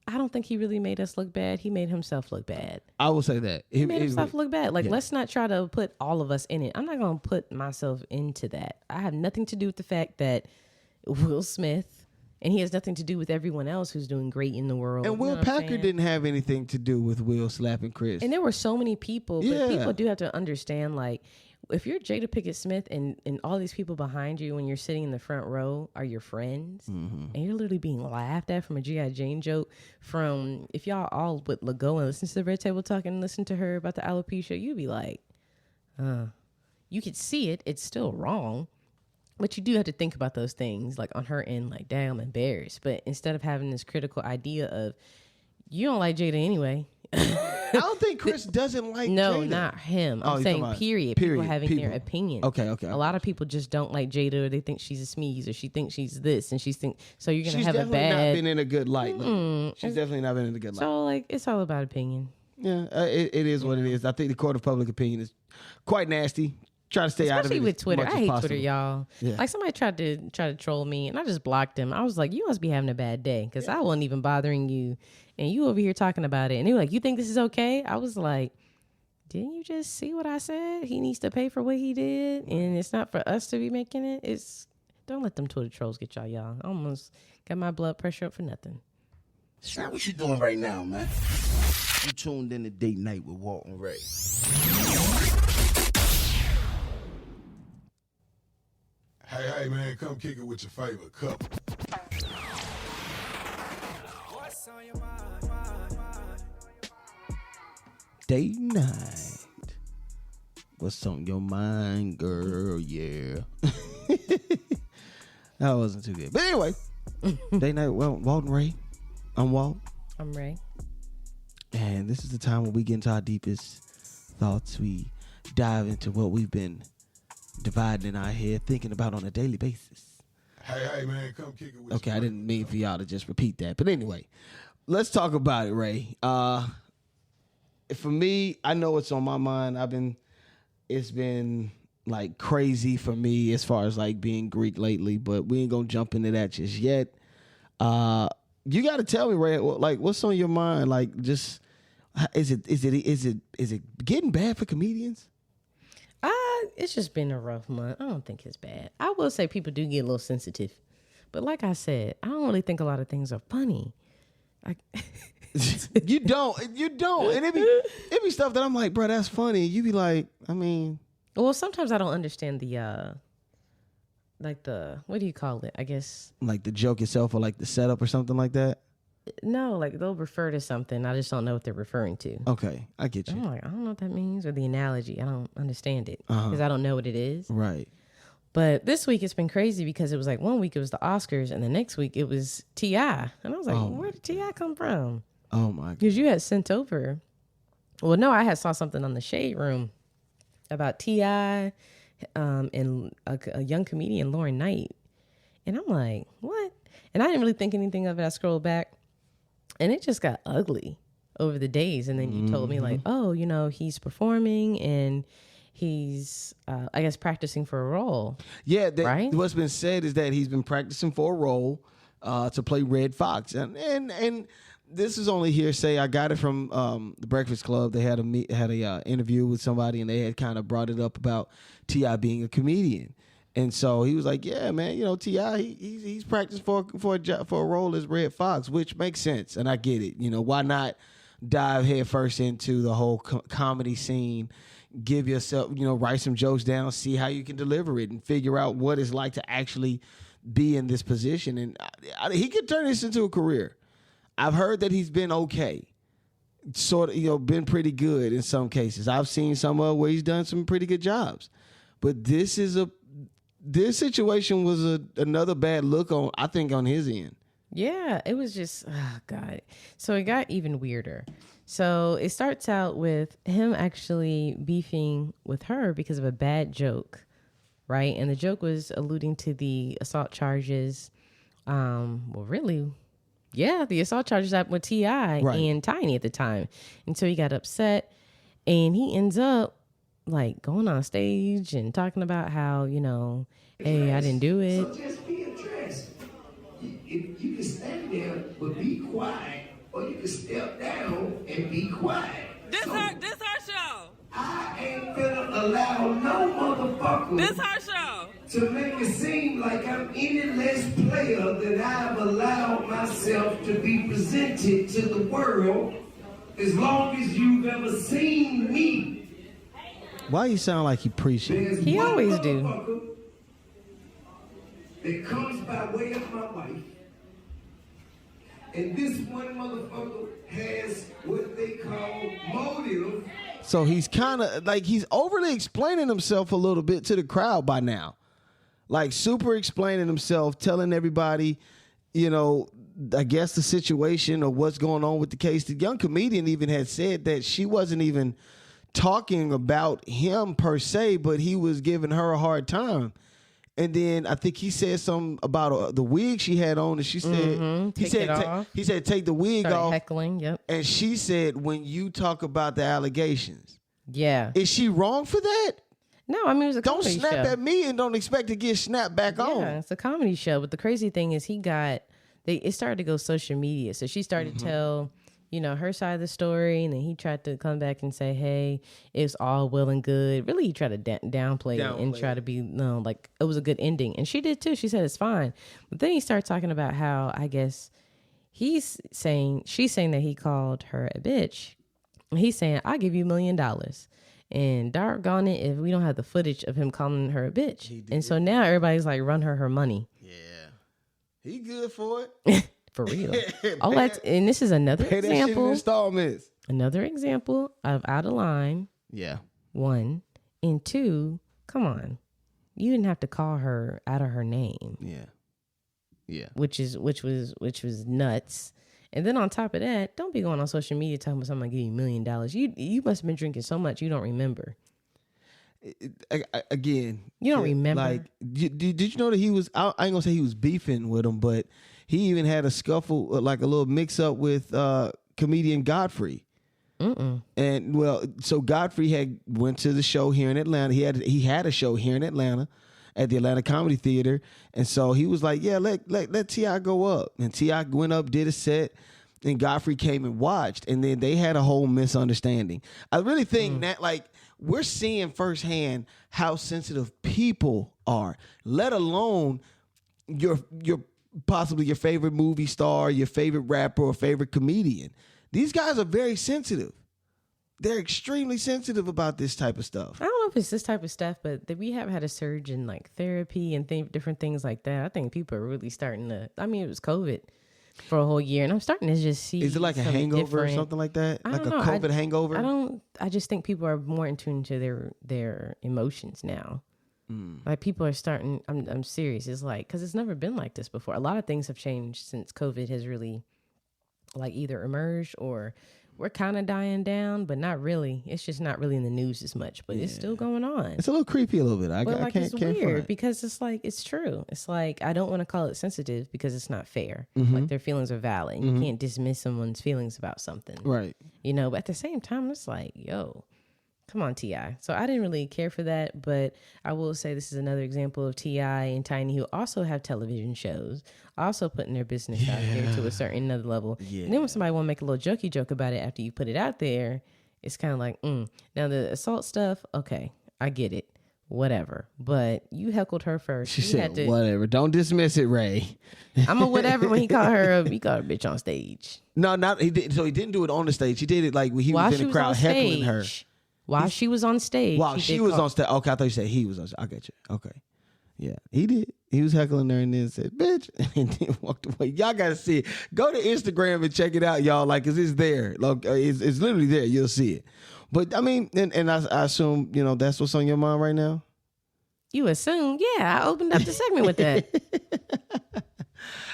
Speaker 4: I don't think he really made us look bad. He made himself look bad.
Speaker 3: I will say that.
Speaker 4: He made himself look bad. Like, let's not try to put all of us in it. I'm not going to put myself into that. I have nothing to do with the fact that Will Smith, and he has nothing to do with everyone else who's doing great in the world.
Speaker 3: And Will Packer didn't have anything to do with Will slapping Chris.
Speaker 4: And there were so many people, but people do have to understand, like, if you're Jada Pinkett Smith and all these people behind you when you're sitting in the front row are your friends, and you're literally being laughed at from a G.I. Jane joke, from if y'all all would go and listen to the Red Table Talk and listen to her about the alopecia, you'd be like, you could see it. It's still wrong. But you do have to think about those things, like on her end, like, damn, I'm embarrassed. But instead of having this critical idea of, you don't like Jada anyway.
Speaker 3: I don't think Chris doesn't like
Speaker 4: No,
Speaker 3: Jada.
Speaker 4: not him. I'm saying period. People having their opinion.
Speaker 3: Okay.
Speaker 4: A lot of people just don't like Jada, or they think she's a smeeze, or she thinks she's this, and so you're going to have a bad...
Speaker 3: She's definitely not been in a good light. She's definitely not been in a good light.
Speaker 4: So, like, it's all about opinion.
Speaker 3: Yeah, it is what it is. I think the court of public opinion is quite nasty. Try to stay out of it.
Speaker 4: Especially with Twitter. I hate Twitter, y'all.
Speaker 3: Yeah.
Speaker 4: Like, somebody tried to troll me, and I just blocked him. I was like, you must be having a bad day, because I wasn't even bothering you, and you over here talking about it. And they were like, you think this is okay? I was like, didn't you just see what I said? He needs to pay for what he did, and it's not for us to be making it. Don't let them Twitter trolls get y'all. I almost got my blood pressure up for nothing.
Speaker 1: It's not what you doing right now, man. You tuned in to Date Night with Walt and Rae.
Speaker 2: Hey, man, come kick it with your favorite couple.
Speaker 3: Date night. What's on your mind, girl? Yeah. That wasn't too good. But anyway, date night, Walt and Rae. I'm Walt.
Speaker 4: I'm Rae.
Speaker 3: And this is the time when we get into our deepest thoughts. We dive into what we've been dividing in our head, thinking about on a daily basis.
Speaker 2: Hey, man, come kick it with
Speaker 3: Okay, I didn't mean for y'all to just repeat that. But anyway, let's talk about it, Rae. For me, I know it's on my mind. It's been like crazy for me as far as like being Greek lately, but we ain't gonna jump into that just yet. You got to tell me, Ray, like what's on your mind? Like, just is it getting bad for comedians?
Speaker 4: It's just been a rough month. I don't think it's bad. I will say people do get a little sensitive, but like I said, I don't really think a lot of things are funny. Like.
Speaker 3: You don't, and it be stuff that I'm like, bro, that's funny. You be like, I mean,
Speaker 4: well, sometimes I don't understand the like the, what do you call it? I guess
Speaker 3: like the joke itself or like the setup or something like that.
Speaker 4: No, like they'll refer to something. I just don't know what they're referring to.
Speaker 3: Okay, I get you.
Speaker 4: I'm like, I don't know what that means, or the analogy. I don't understand it because I don't know what it is.
Speaker 3: Right.
Speaker 4: But this week it's been crazy because it was like one week it was the Oscars and the next week it was T.I. And I was like, where did T.I. come from?
Speaker 3: Oh my God.
Speaker 4: Because you had sent over. Well, no, I had saw something on the Shade Room about T.I. And a young comedian, Lauren Knight. And I'm like, what? And I didn't really think anything of it. I scrolled back and it just got ugly over the days. And then you told me like, oh, you know, he's performing and he's, I guess, practicing for a role.
Speaker 3: Yeah.
Speaker 4: Right?
Speaker 3: What's been said is that he's been practicing for a role to play Red Fox. And this is only hearsay. I got it from the Breakfast Club. They had a interview with somebody, and they had kind of brought it up about T.I. being a comedian, and so he was like, "Yeah, man, you know, T.I. he's practiced for a role as Red Fox, which makes sense, and I get it. You know, why not dive headfirst into the whole comedy scene? Give yourself, you know, write some jokes down, see how you can deliver it, and figure out what it's like to actually be in this position. And he could turn this into a career." I've heard that he's been okay, sort of, you know, been pretty good in some cases. I've seen some where he's done some pretty good jobs, but this situation was another bad look on his end.
Speaker 4: Yeah, it was just, oh God. So it got even weirder. So it starts out with him actually beefing with her because of a bad joke, right? And the joke was alluding to the assault charges. The assault charges up with T.I. and Tiny at the time. And so he got upset and he ends up like going on stage and talking about how, you know, hey, I didn't do it.
Speaker 12: So just be addressed. You can stand there but be quiet, or you can step down and be quiet.
Speaker 13: This our show.
Speaker 12: I ain't gonna allow no motherfucker.
Speaker 13: This our show.
Speaker 12: To make it seem like I'm any less player than I've allowed myself to be presented to the world as long as you've ever seen me.
Speaker 3: Why you sound like he preaching?
Speaker 4: He always do.
Speaker 12: That comes by way of my wife. And this one motherfucker has what they call motive.
Speaker 3: So he's kind of like, he's overly explaining himself a little bit to the crowd by now. Like super explaining himself, telling everybody, you know, I guess the situation or what's going on with the case. The young comedian even had said that she wasn't even talking about him per se, but he was giving her a hard time. And then I think he said something about the wig she had on, and she said, he said, take the wig off.
Speaker 4: Heckling, yep.
Speaker 3: And she said, when you talk about the allegations.
Speaker 4: Yeah.
Speaker 3: Is she wrong for that?
Speaker 4: No, I mean, it was a comedy show.
Speaker 3: Don't snap at me and don't expect to get snapped back on.
Speaker 4: Yeah, it's a comedy show. But the crazy thing is it started to go social media. So she started to tell, you know, her side of the story. And then he tried to come back and say, hey, it's all well and good. Really, he tried to downplay it and try to be, you know, like it was a good ending. And she did too. She said it's fine. But then he started talking about how, I guess, she's saying that he called her a bitch. And he's saying, I'll give you $1 million. And doggone it if we don't have the footage of him calling her a bitch. And so now everybody's like, run her money.
Speaker 3: Yeah. He good for it.
Speaker 4: For real. And this is another
Speaker 3: example. That shit in installments.
Speaker 4: Another example of out of line.
Speaker 3: Yeah.
Speaker 4: 1 and 2. Come on. You didn't have to call her out of her name.
Speaker 3: Yeah. Yeah.
Speaker 4: Which was nuts. And then on top of that, don't be going on social media talking about somebody giving you $1 million. You must have been drinking so much you don't remember.
Speaker 3: Again,
Speaker 4: you don't remember.
Speaker 3: Like, did you know that he was? I ain't gonna say he was beefing with him, but he even had a scuffle, like a little mix up with comedian Godfrey. And well, so Godfrey went to the show here in Atlanta. He had a show here in Atlanta at the Atlanta Comedy Theater, and so he was like, "Yeah, let T.I. go up." And T.I. went up, did a set, and Godfrey came and watched, and then they had a whole misunderstanding. I really think that like we're seeing firsthand how sensitive people are, let alone your possibly your favorite movie star, your favorite rapper, or favorite comedian. These guys are very sensitive. They're extremely sensitive about this type of stuff.
Speaker 4: I don't know if it's this type of stuff, but we have had a surge in like therapy and different things like that. I think people are really starting to. I mean, it was COVID for a whole year, and I'm starting to just see.
Speaker 3: Is it like a hangover or something like that? Like a COVID hangover?
Speaker 4: I just think people are more in tune to their emotions now. Like people are starting. I'm serious. It's like because it's never been like this before. A lot of things have changed since COVID has really, like, either emerged or we're kind of dying down, but not really. It's just not really in the news as much, but it's still going on.
Speaker 3: It's a little creepy a little bit. I can't
Speaker 4: it's weird
Speaker 3: front.
Speaker 4: because it's like, it's true. It's like, I don't want to call it sensitive because it's not fair.
Speaker 3: Mm-hmm.
Speaker 4: Like their feelings are valid. You can't dismiss someone's feelings about something.
Speaker 3: Right.
Speaker 4: You know, but at the same time, it's like, yo, come on, T.I. So I didn't really care for that, but I will say this is another example of T.I. and Tiny, who also have television shows, also putting their business out there to a certain another level. Yeah. And then when somebody want to make a little jokey joke about it after you put it out there, it's kind of like, Now the assault stuff, okay, I get it, whatever. But you heckled her first.
Speaker 3: She said, whatever. Don't dismiss it, Ray.
Speaker 4: I'm a whatever when he called her a bitch on stage.
Speaker 3: No, he didn't do it on the stage. He did it like when he was in the crowd heckling her.
Speaker 4: While she was on stage.
Speaker 3: While she was on stage. Okay, I thought you said he was on stage. I get you. Okay. Yeah, he did. He was heckling her and then said, bitch, and then walked away. Y'all got to see it. Go to Instagram and check it out, y'all. Like, cause it's there. Like, it's literally there. You'll see it. But, I mean, and I assume, that's what's on your mind right now?
Speaker 4: You assume? Yeah, I opened up the segment with that.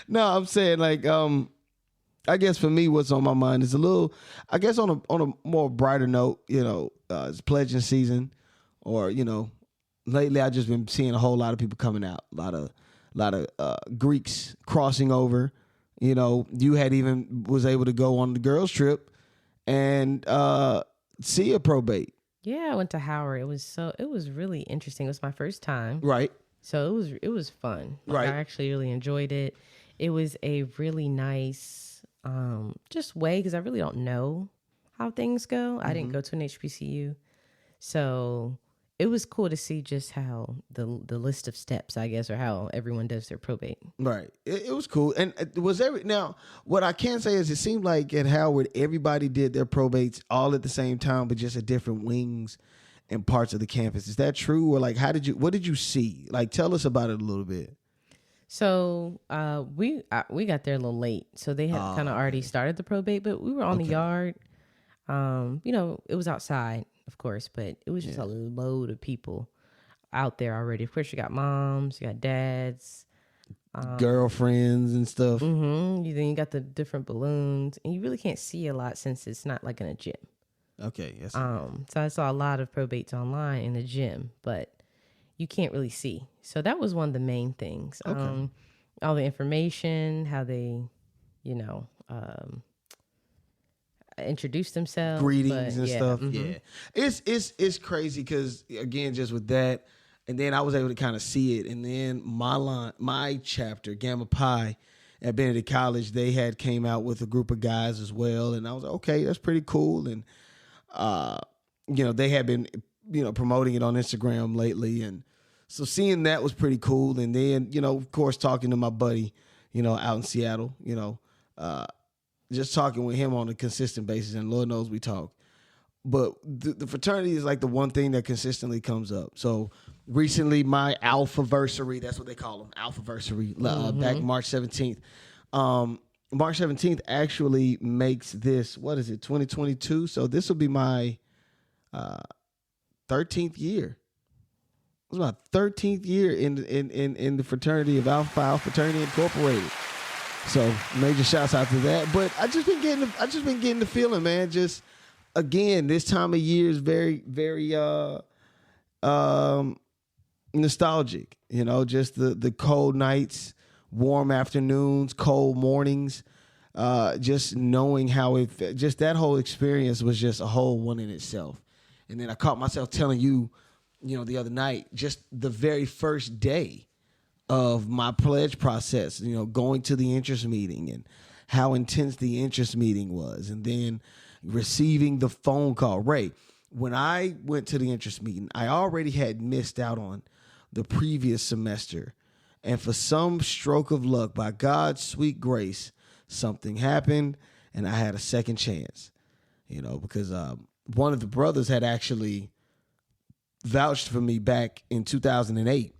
Speaker 3: No, I'm saying, like, I guess for me, what's on my mind is a little, I guess on a more brighter note, it's pledging season, or, lately I've just been seeing a whole lot of people coming out, a lot of Greeks crossing over. You had even was able to go on the girls trip and see a probate.
Speaker 4: Yeah, I went to Howard. It was really interesting. It was my first time.
Speaker 3: Right.
Speaker 4: So it was fun.
Speaker 3: Right.
Speaker 4: I actually really enjoyed it. It was a really nice just way, because I really don't know how things go. I didn't go to an HBCU. So it was cool to see just how the list of steps, I guess, or how everyone does their probate.
Speaker 3: Right. It was cool. And now, what I can say is it seemed like at Howard, everybody did their probates all at the same time, but just at different wings and parts of the campus. Is that true? Or like, what did you see? Like, tell us about it a little bit.
Speaker 4: So we got there a little late, so they had kind of already started the probate, but we were on the yard. It was outside, of course, but it was just a load of people out there already. Of course, you got moms, you got dads,
Speaker 3: girlfriends and stuff.
Speaker 4: Then you got the different balloons, and you really can't see a lot since it's not like in a gym.
Speaker 3: Okay. Yes.
Speaker 4: So I saw a lot of probates online in the gym, but you can't really see. So that was one of the main things.
Speaker 3: Okay.
Speaker 4: All the information, how they, introduce themselves,
Speaker 3: greetings and stuff.
Speaker 4: Mm-hmm.
Speaker 3: Yeah, it's crazy because again, just with that, and then I was able to kind of see it, and then my chapter, Gamma Pi, at Benedict College, they had came out with a group of guys as well, and I was like, okay, that's pretty cool, and they had been promoting it on Instagram lately, and so seeing that was pretty cool. And then, of course, talking to my buddy, out in Seattle, just talking with him on a consistent basis, and Lord knows we talk. But the fraternity is like the one thing that consistently comes up. So recently, my Alphaversary, that's what they call them, Alphaversary, back March 17th. March 17th actually makes this, 2022? So this will be my 13th year. It was my 13th year in the fraternity of Alpha Phi Fraternity Incorporated. So major shouts out to that. But I just been getting the feeling, man. Just again, this time of year is very, very nostalgic. Just the cold nights, warm afternoons, cold mornings. just knowing how just that whole experience was just a whole one in itself. And then I caught myself telling you, the other night, just the very first day of my pledge process, going to the interest meeting and how intense the interest meeting was, and then receiving the phone call. Ray, when I went to the interest meeting, I already had missed out on the previous semester. And for some stroke of luck, by God's sweet grace, something happened and I had a second chance, because one of the brothers had actually vouched for me back in 2008.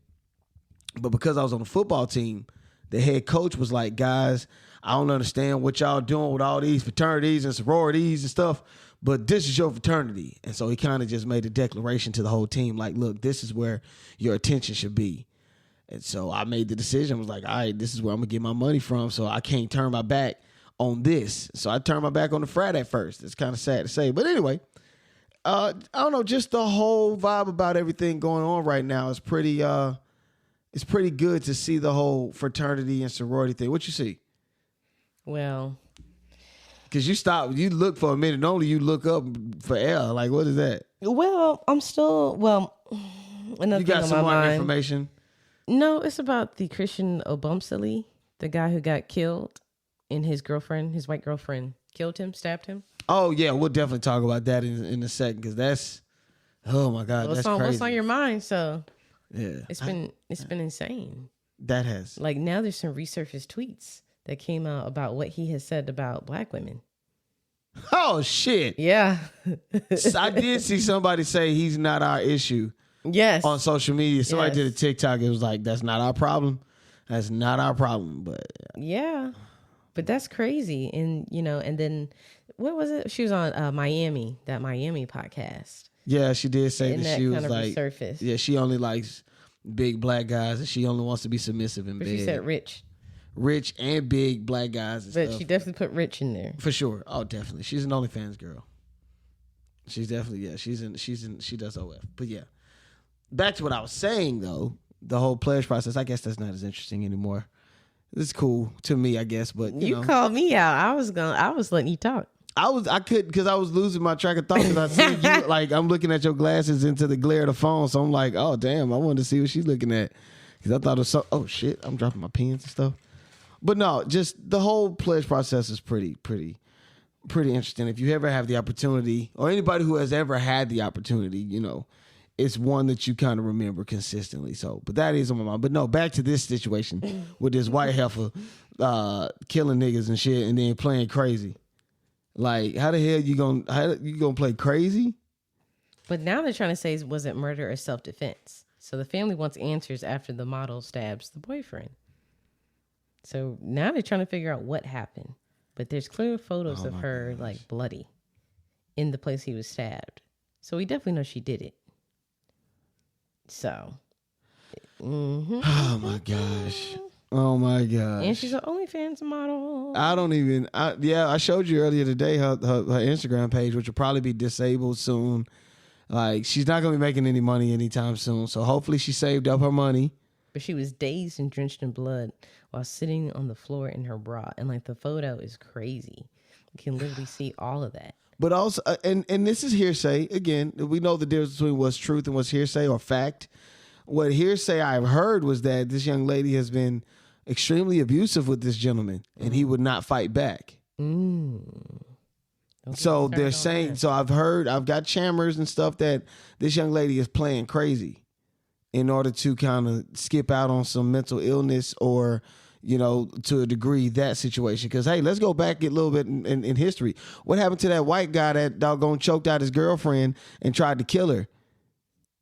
Speaker 3: But because I was on the football team, the head coach was like, guys, I don't understand what y'all doing with all these fraternities and sororities and stuff, but this is your fraternity. And so he kind of just made a declaration to the whole team, like, look, this is where your attention should be. And so I made the decision. I was like, all right, this is where I'm going to get my money from, so I can't turn my back on this. So I turned my back on the frat at first. It's kind of sad to say. But anyway, I don't know, just the whole vibe about everything going on right now is pretty it's pretty good to see the whole fraternity and sorority thing. What you see?
Speaker 4: Well,
Speaker 3: because you look for a minute, only you look up for L. Like, what is that?
Speaker 4: Well, I'm still, another
Speaker 3: you got
Speaker 4: thing on
Speaker 3: some
Speaker 4: my
Speaker 3: more
Speaker 4: mind.
Speaker 3: information?
Speaker 4: No, it's about the Christian Obumseli, the guy who got killed, and his white girlfriend, killed him, stabbed him.
Speaker 3: Oh, yeah, we'll definitely talk about that in a second, because that's, oh my God, that's crazy.
Speaker 4: What's on your mind? So,
Speaker 3: yeah,
Speaker 4: it's been insane.
Speaker 3: That has.
Speaker 4: Like, now there's some resurfaced tweets that came out about what he has said about black women.
Speaker 3: Oh, shit.
Speaker 4: Yeah.
Speaker 3: I did see somebody say he's not our issue.
Speaker 4: Yes.
Speaker 3: On social media. Somebody did a TikTok. It was like, that's not our problem. That's not our problem. But
Speaker 4: yeah. But that's crazy. And, and then what was it? She was on that Miami podcast.
Speaker 3: Yeah, she did say
Speaker 4: and
Speaker 3: that
Speaker 4: that
Speaker 3: she
Speaker 4: kind
Speaker 3: was
Speaker 4: of
Speaker 3: like,
Speaker 4: resurfaced.
Speaker 3: Yeah, she only likes big black guys and she only wants to be submissive in
Speaker 4: but
Speaker 3: bed.
Speaker 4: She said rich.
Speaker 3: Rich and big black guys and
Speaker 4: but
Speaker 3: stuff.
Speaker 4: She definitely put rich in there.
Speaker 3: For sure. Oh, definitely. She's an OnlyFans girl. She's definitely, she does OF. But yeah. Back to what I was saying though, the whole pledge process, I guess that's not as interesting anymore. It's cool to me, I guess, but you know.
Speaker 4: Called me out. I was letting you talk.
Speaker 3: I couldn't, because I was losing my track of thought, because I see you, like, I'm looking at your glasses into the glare of the phone, so I'm like, oh damn, I wanted to see what she's looking at, because I thought it was so, oh shit, I'm dropping my pens and stuff. But no, just the whole pledge process is pretty interesting. If you ever have the opportunity, or anybody who has ever had the opportunity, it's one that you kind of remember consistently. So, but that is on my mind. But no, back to this situation with this white heifer killing niggas and shit, and then playing crazy. Like, how the hell you gonna play crazy?
Speaker 4: But now they're trying to say, was it murder or self-defense? So the family wants answers after the model stabs the boyfriend. So now they're trying to figure out what happened. But there's clear photos of her like bloody in the place he was stabbed. So we definitely know she did it. So. Mm-hmm.
Speaker 3: Oh my gosh. Oh my gosh.
Speaker 4: And she's an OnlyFans model.
Speaker 3: I showed you earlier today her Instagram page, which will probably be disabled soon. Like, she's not going to be making any money anytime soon. So hopefully she saved up her money. But
Speaker 4: she was dazed and drenched in blood while sitting on the floor in her bra. And like, the photo is crazy. You can literally see all of that.
Speaker 3: But also, and this is hearsay. Again, we know the difference between what's truth and what's hearsay or fact. What hearsay I've heard was that this young lady has been extremely abusive with this gentleman, and he would not fight back. So they're saying, so I've got chammers and stuff that this young lady is playing crazy in order to kind of skip out on some mental illness or, to a degree, that situation. Because, hey, let's go back a little bit in history. What happened to that white guy that doggone choked out his girlfriend and tried to kill her?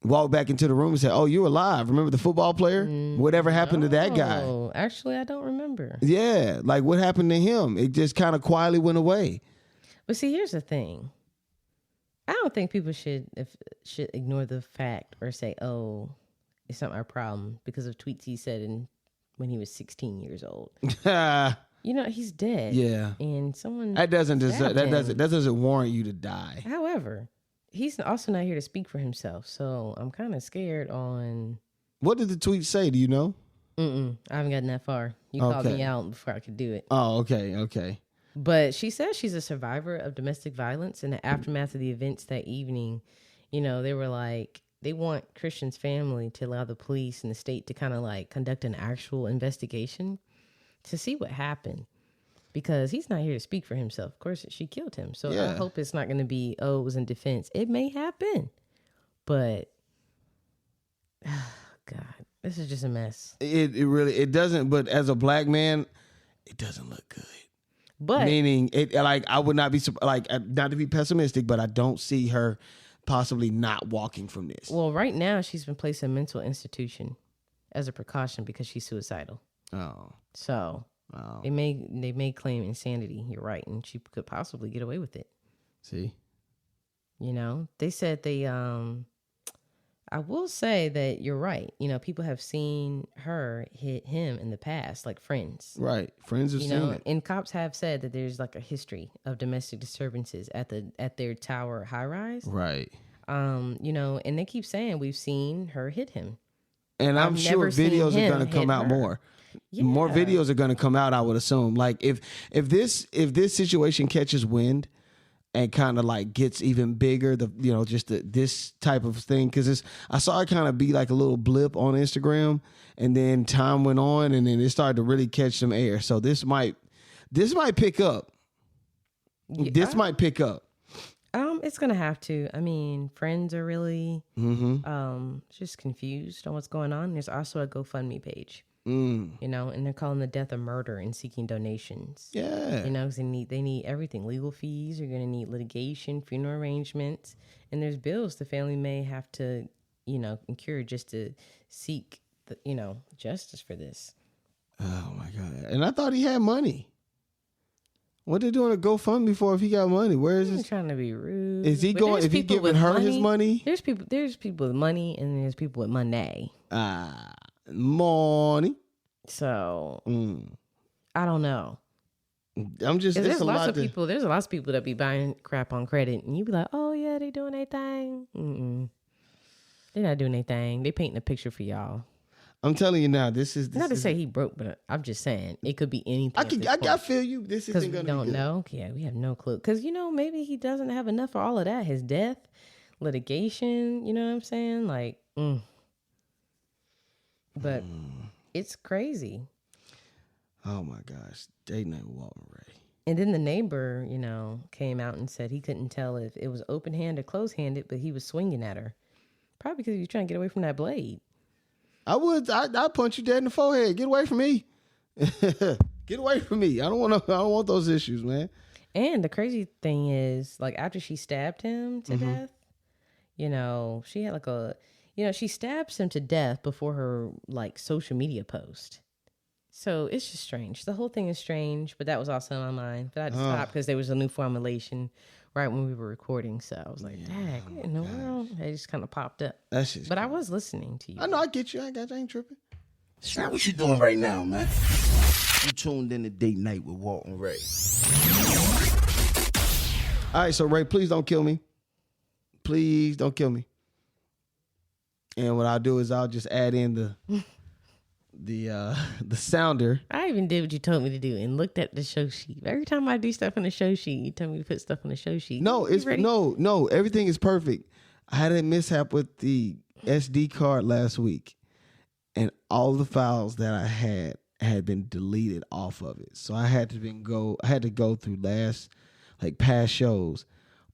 Speaker 3: Walked back into the room and said, oh, you're alive. Remember the football player? Whatever happened to that guy?
Speaker 4: Oh, actually, I don't remember.
Speaker 3: Yeah, like what happened to him? It just kind of quietly went away.
Speaker 4: But see, here's the thing. I don't think people should ignore the fact or say, oh, it's not my problem because of tweets he said when he was 16 years old. He's dead.
Speaker 3: Yeah.
Speaker 4: And someone
Speaker 3: that doesn't warrant you to die.
Speaker 4: However, he's also not here to speak for himself, so I'm kind of scared on...
Speaker 3: What did the tweet say? Do you know?
Speaker 4: I haven't gotten that far. You called me out before I could do it.
Speaker 3: Oh, okay.
Speaker 4: But she says she's a survivor of domestic violence. In the aftermath of the events that evening, they were like, they want Christian's family to allow the police and the state to kind of like conduct an actual investigation to see what happened. Because he's not here to speak for himself. Of course, she killed him. So I hope it's not going to be, it was in defense. It may happen. But, God, this is just a mess.
Speaker 3: It doesn't, but as a black man, it doesn't look good.
Speaker 4: But
Speaker 3: meaning, I would not be, not to be pessimistic, but I don't see her possibly not walking from this.
Speaker 4: Well, right now, she's been placed in a mental institution as a precaution because she's suicidal.
Speaker 3: Oh.
Speaker 4: So... Wow. They may claim insanity. You're right, and she could possibly get away with it.
Speaker 3: See,
Speaker 4: they said they. I will say that you're right. People have seen her hit him in the past, like friends.
Speaker 3: Right, friends have seen it,
Speaker 4: and cops have said that there's like a history of domestic disturbances at their tower high rise.
Speaker 3: Right.
Speaker 4: And they keep saying we've seen her hit him,
Speaker 3: and I'm sure videos are going to come out more.
Speaker 4: Yeah.
Speaker 3: More videos are going to come out, I would assume. Like if this situation catches wind and kind of like gets even bigger, this type of thing, because I saw it kind of be like a little blip on Instagram, and then time went on, and then it started to really catch some air. So this might pick up.
Speaker 4: Yeah.
Speaker 3: This might pick up.
Speaker 4: It's gonna have to. I mean, friends are really just confused on what's going on. There's also a GoFundMe page. And they're calling the death a murder and seeking donations.
Speaker 3: Yeah.
Speaker 4: Because they need everything. Legal fees, you're going to need litigation, funeral arrangements, and there's bills the family may have to, incur just to seek, justice for this.
Speaker 3: Oh, my God. And I thought he had money. What they doing a GoFundMe for if he got money? Where is this?
Speaker 4: Trying to be rude.
Speaker 3: Is he going, if he giving her his money?
Speaker 4: There's people with money, and there's people with money.
Speaker 3: Money.
Speaker 4: So I don't know.
Speaker 3: I'm just
Speaker 4: there's lots of people that be buying crap on credit, and you be like, oh yeah, they doing their thing. They're not doing their thing. They painting a picture for y'all.
Speaker 3: I'm telling you now, this is
Speaker 4: not to say he broke, but I'm just saying it could be anything.
Speaker 3: I feel you. This isn't gonna be good.
Speaker 4: We don't know. Yeah, we have no clue. Because maybe he doesn't have enough for all of that. His death, litigation. You know what I'm saying? Like. But it's crazy.
Speaker 3: Oh my gosh. Date night with Walt and Rae.
Speaker 4: And then the neighbor, came out and said he couldn't tell if it was open hand or closed handed, but he was swinging at her. Probably because he was trying to get away from that blade.
Speaker 3: I'd punch you dead in the forehead. Get away from me. Get away from me. I don't want those issues, man.
Speaker 4: And the crazy thing is, like, after she stabbed him to death, she had like she stabs him to death before her like social media post. So it's just strange. The whole thing is strange, but that was also on my mind. But I had to stop because there was a new formulation right when we were recording. So I was like, dang, what in the world? It just kind of popped up. But I was listening to you.
Speaker 3: I know, I get you. I ain't tripping.
Speaker 1: It's not what you doing right now, man. You tuned in to Date Night with Walt and Rae.
Speaker 3: All right, so Rae, please don't kill me. Please don't kill me. And what I'll do is I'll just add in the sounder.
Speaker 4: I even did what you told me to do and looked at the show sheet. Every time I do stuff on the show sheet, you tell me to put stuff on the show sheet.
Speaker 3: No, no, everything is perfect. I had a mishap with the SD card last week, and all the files that I had been deleted off of it. So I had to go through past shows,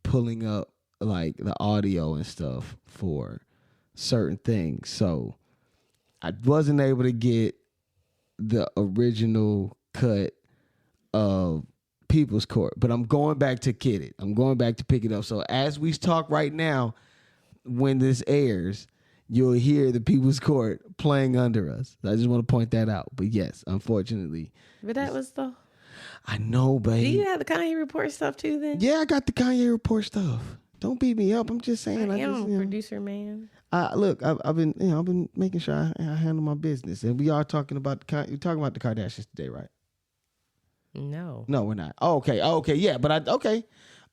Speaker 3: pulling up like the audio and stuff for certain things. So I wasn't able to get the original cut of People's Court, but I'm going back to get it. I'm going back to pick it up. So as we talk right now, when this airs, you'll hear the People's Court playing under us. I just want to point that out. But yes, unfortunately.
Speaker 4: But that was the...
Speaker 3: I know, baby.
Speaker 4: Do you have the Kanye Report stuff too then?
Speaker 3: Yeah, I got the Kanye Report stuff. Don't beat me up. I'm just saying.
Speaker 4: I am a producer, man.
Speaker 3: Look, I've been making sure I handle my business, and we are talking about you're talking about the Kardashians today, right?
Speaker 4: No,
Speaker 3: we're not. Oh, okay, yeah, but okay.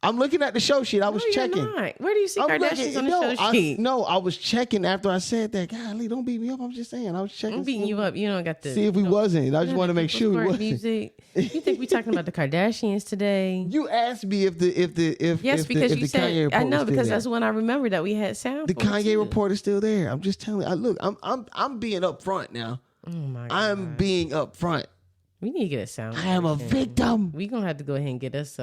Speaker 3: I'm looking at the show sheet. I was checking.
Speaker 4: Where do you see Kardashians on the show sheet?
Speaker 3: I was checking after I said that. Golly, don't beat me up. I'm just saying. I was checking.
Speaker 4: I'm beating you up. You don't got to
Speaker 3: see if we wasn't. I just want to make sure we wasn't.
Speaker 4: Music. You think we talking about the Kardashians today?
Speaker 3: You asked me if you said
Speaker 4: Kanye report I know because that's when I remember that we had sound.
Speaker 3: The Kanye report is still there. I'm just telling you. Look, I'm being upfront now.
Speaker 4: Oh my God.
Speaker 3: I'm being upfront.
Speaker 4: We need to get a sound.
Speaker 3: I am a victim.
Speaker 4: We gonna have to go ahead and get us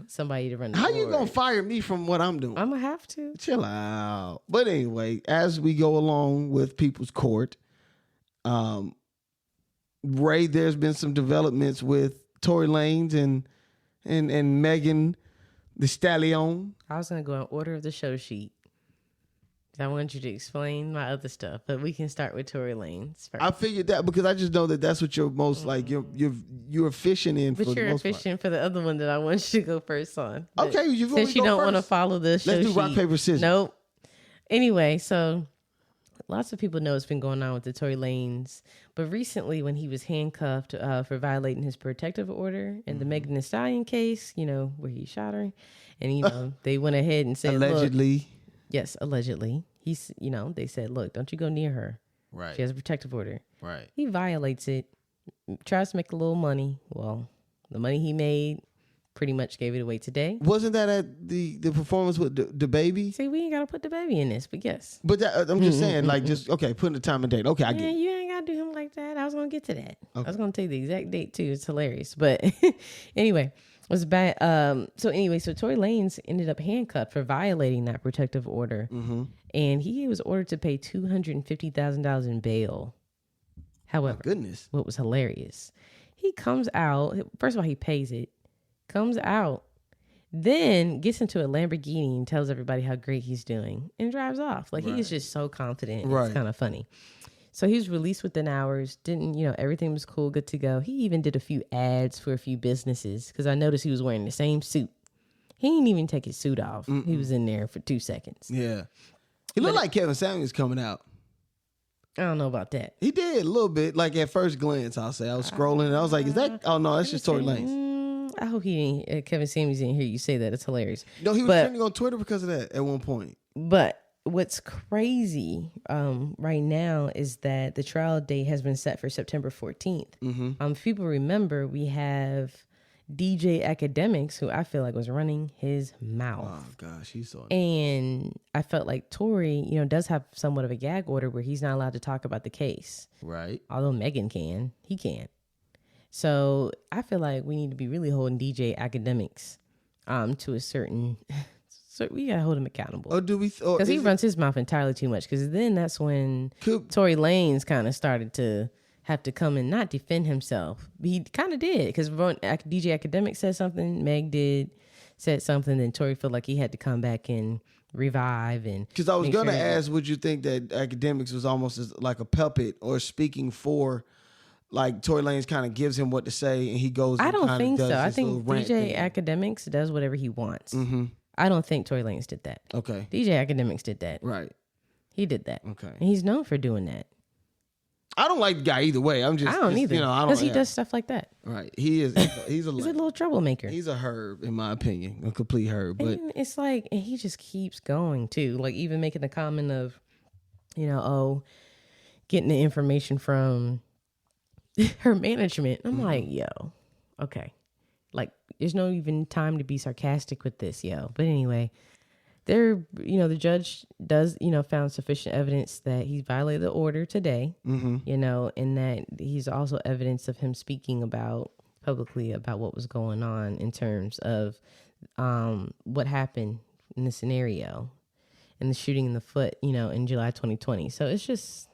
Speaker 4: somebody to run.
Speaker 3: How you gonna fire me from what I'm doing?
Speaker 4: I'm gonna have to
Speaker 3: chill out. But anyway, as we go along with People's Court, Ray, there's been some developments with Tory Lanez and Megan Thee Stallion.
Speaker 4: I was gonna go in order of the show sheet. I want you to explain my other stuff, but we can start with Tory Lanez first.
Speaker 3: I figured that because I just know that's what you're most like you're efficient in.
Speaker 4: But you're efficient for the other one that I want you to go first on. But
Speaker 3: okay,
Speaker 4: since you don't want to follow the show
Speaker 3: let's do
Speaker 4: sheet.
Speaker 3: rock paper scissors.
Speaker 4: Nope. Anyway, so lots of people know what's been going on with the Tory Lanez, but recently when he was handcuffed for violating his protective order in the Megan Thee Stallion case, where he shot her, and they went ahead and said
Speaker 3: allegedly.
Speaker 4: Look, yes, allegedly. He's, they said, look, don't you go near her.
Speaker 3: Right.
Speaker 4: She has a protective order.
Speaker 3: Right.
Speaker 4: He violates it, tries to make a little money. Well, the money he made pretty much gave it away today.
Speaker 3: Wasn't that at the performance with the baby?
Speaker 4: See, we ain't got to put the baby in this, but yes.
Speaker 3: But I'm just saying, putting the time and date. Okay, I get it.
Speaker 4: You ain't got to do him like that. I was going to get to that. Okay. I was going to tell you the exact date, too. It's hilarious. But anyway, it was bad. So Tory Lanez ended up handcuffed for violating that protective order.
Speaker 3: Mm-hmm.
Speaker 4: And he was ordered to pay $250,000 in bail. However,
Speaker 3: goodness,
Speaker 4: what was hilarious, he comes out. First of all, he pays it, comes out, then gets into a Lamborghini and tells everybody how great he's doing and drives off. Like, he is just so confident.
Speaker 3: Right.
Speaker 4: It's kind of funny. So he was released within hours. Everything was cool, good to go. He even did a few ads for a few businesses because I noticed he was wearing the same suit. He didn't even take his suit off. Mm-mm. He was in there for 2 seconds.
Speaker 3: Yeah. He looked like Kevin Samuels coming out.
Speaker 4: I don't know about that.
Speaker 3: He did a little bit, like at first glance, I'll say. I was scrolling and I was like, is that? Oh, no, that's just Tory Lanez.
Speaker 4: I hope he didn't, Kevin Samuels didn't hear you say that. It's hilarious.
Speaker 3: No, he was trending on Twitter because of that at one point.
Speaker 4: But what's crazy right now is that the trial date has been set for September 14th.
Speaker 3: Mm-hmm.
Speaker 4: If people remember, we have DJ Academics, who I feel like was running his mouth.
Speaker 3: Oh gosh, he's so.
Speaker 4: And I felt like Tory, does have somewhat of a gag order where he's not allowed to talk about the case.
Speaker 3: Right.
Speaker 4: Although Megan can, he can't. So I feel like we need to be really holding DJ Academics to a certain. So we gotta hold him accountable.
Speaker 3: Or do we?
Speaker 4: Because he runs his mouth entirely too much. Because then that's when Tory Lanez kind of started to have to come and not defend himself. He kind of did, because DJ Academic said something, Meg said something, then Tory felt like he had to come back and revive. And
Speaker 3: because I was gonna ask, would you think that Academics was almost like a puppet or speaking for, like Tory Lanez kind of gives him what to say and he goes?
Speaker 4: I don't think so. I think DJ Academics does whatever he wants.
Speaker 3: Mm-hmm.
Speaker 4: I don't think Tory Lanez did that.
Speaker 3: Okay.
Speaker 4: DJ Academics did that.
Speaker 3: Right.
Speaker 4: He did that.
Speaker 3: Okay.
Speaker 4: And he's known for doing that.
Speaker 3: I don't like the guy either way. I don't
Speaker 4: either. Because he does stuff like that.
Speaker 3: Right. He is. He's a
Speaker 4: little troublemaker.
Speaker 3: He's a herb, in my opinion, a complete herb. But
Speaker 4: and it's like, and he just keeps going too. Like even making the comment of, getting the information from her management. I'm like, yo, okay. Like, there's no even time to be sarcastic with this, yo. But anyway, the judge does, found sufficient evidence that he violated the order today,
Speaker 3: mm-hmm.
Speaker 4: And that he's also evidence of him speaking publicly about what was going on in terms of what happened in the scenario and the shooting in the foot, in July 2020. So it's just...